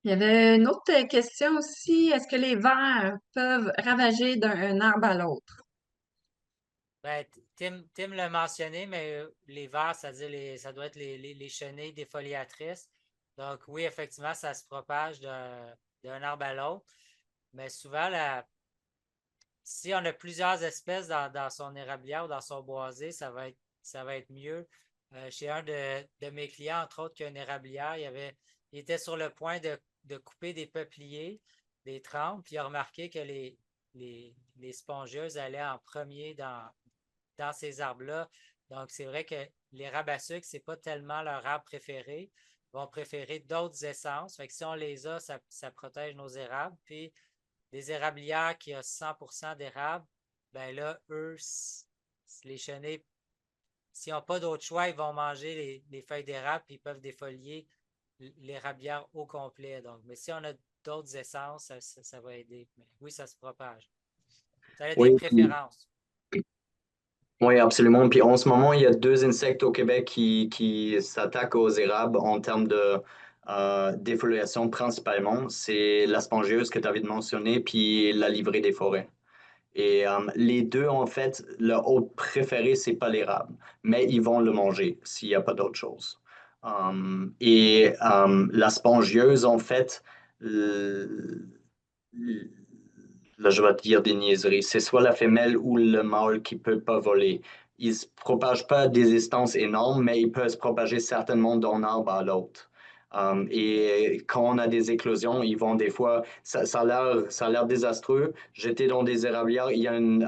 Il y avait une autre question aussi. Est-ce que les vers peuvent ravager d'un arbre à l'autre? Ben, Tim l'a mentionné, mais les vers, c'est-à-dire ça doit être les chenilles défoliatrices. Donc, oui, effectivement, ça se propage d'un arbre à l'autre. Mais souvent, si on a plusieurs espèces dans son érablière ou dans son boisé, ça va être mieux. Chez un de mes clients, entre autres, qui a une érablière, il était sur le point de couper des peupliers, des trempes, puis il a remarqué que les spongieuses allaient en premier dans ces arbres-là. Donc, c'est vrai que l'érable à sucre, ce n'est pas tellement leur arbre préféré. Ils vont préférer d'autres essences. Fait que si on les a, ça protège nos érables. Puis, des érablières qui ont 100% d'érable, ben là, eux, les chenets, s'ils n'ont pas d'autre choix, ils vont manger les feuilles d'érable puis ils peuvent défolier l'érablière au complet. Donc, mais si on a d'autres essences, ça va aider. Mais oui, ça se propage. Ça a des Oui, préférences. oui, absolument. Puis en ce moment, il y a deux insectes au Québec qui s'attaquent aux érables en termes de défoliation principalement. C'est la spongieuse que tu avais mentionné, puis la livrée des forêts. Et les deux, en fait, leur hôte préféré, c'est pas l'érable, mais ils vont le manger s'il n'y a pas d'autre chose. La spongieuse, en fait, là, je vais te dire des niaiseries. C'est soit la femelle ou le mâle qui peut pas voler. Ils ne se propagent pas à des distances énormes, mais ils peuvent se propager certainement d'un arbre à l'autre. Et quand on a des éclosions, ils vont des fois, ça a l'air désastreux. J'étais dans des érablières, il y a une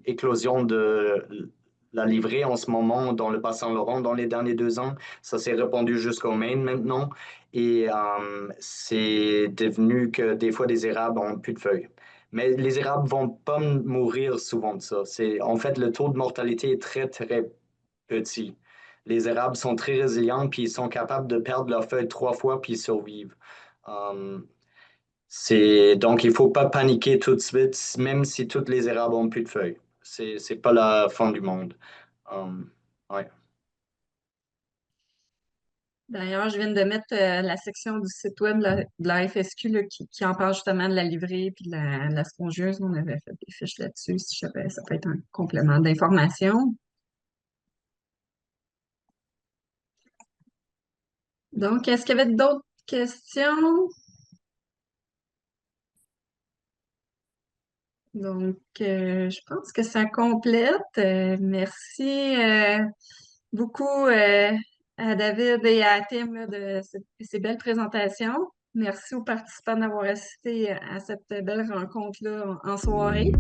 éclosion de la livrée en ce moment dans le Bas-Saint-Laurent dans les derniers 2 ans. Ça s'est répandu jusqu'au Maine maintenant. Et c'est devenu que des fois, des érables ont plus de feuilles. Mais les érables vont pas mourir souvent de ça. En fait, le taux de mortalité est très, très petit. Les érables sont très résilients, puis ils sont capables de perdre leurs feuilles 3 fois, puis ils survivent. Donc, il ne faut pas paniquer tout de suite, même si toutes les érables ont plus de feuilles. C'est pas la fin du monde. Ouais. D'ailleurs, je viens de mettre la section du site web de la FSQ là, qui en parle justement de la livrée puis de la spongieuse. On avait fait des fiches là-dessus. Si ça peut être un complément d'information. Donc, est-ce qu'il y avait d'autres questions? Donc, je pense que ça complète. Merci beaucoup à David et à Tim là, de ces belles présentations. Merci aux participants d'avoir assisté à cette belle rencontre-là en soirée.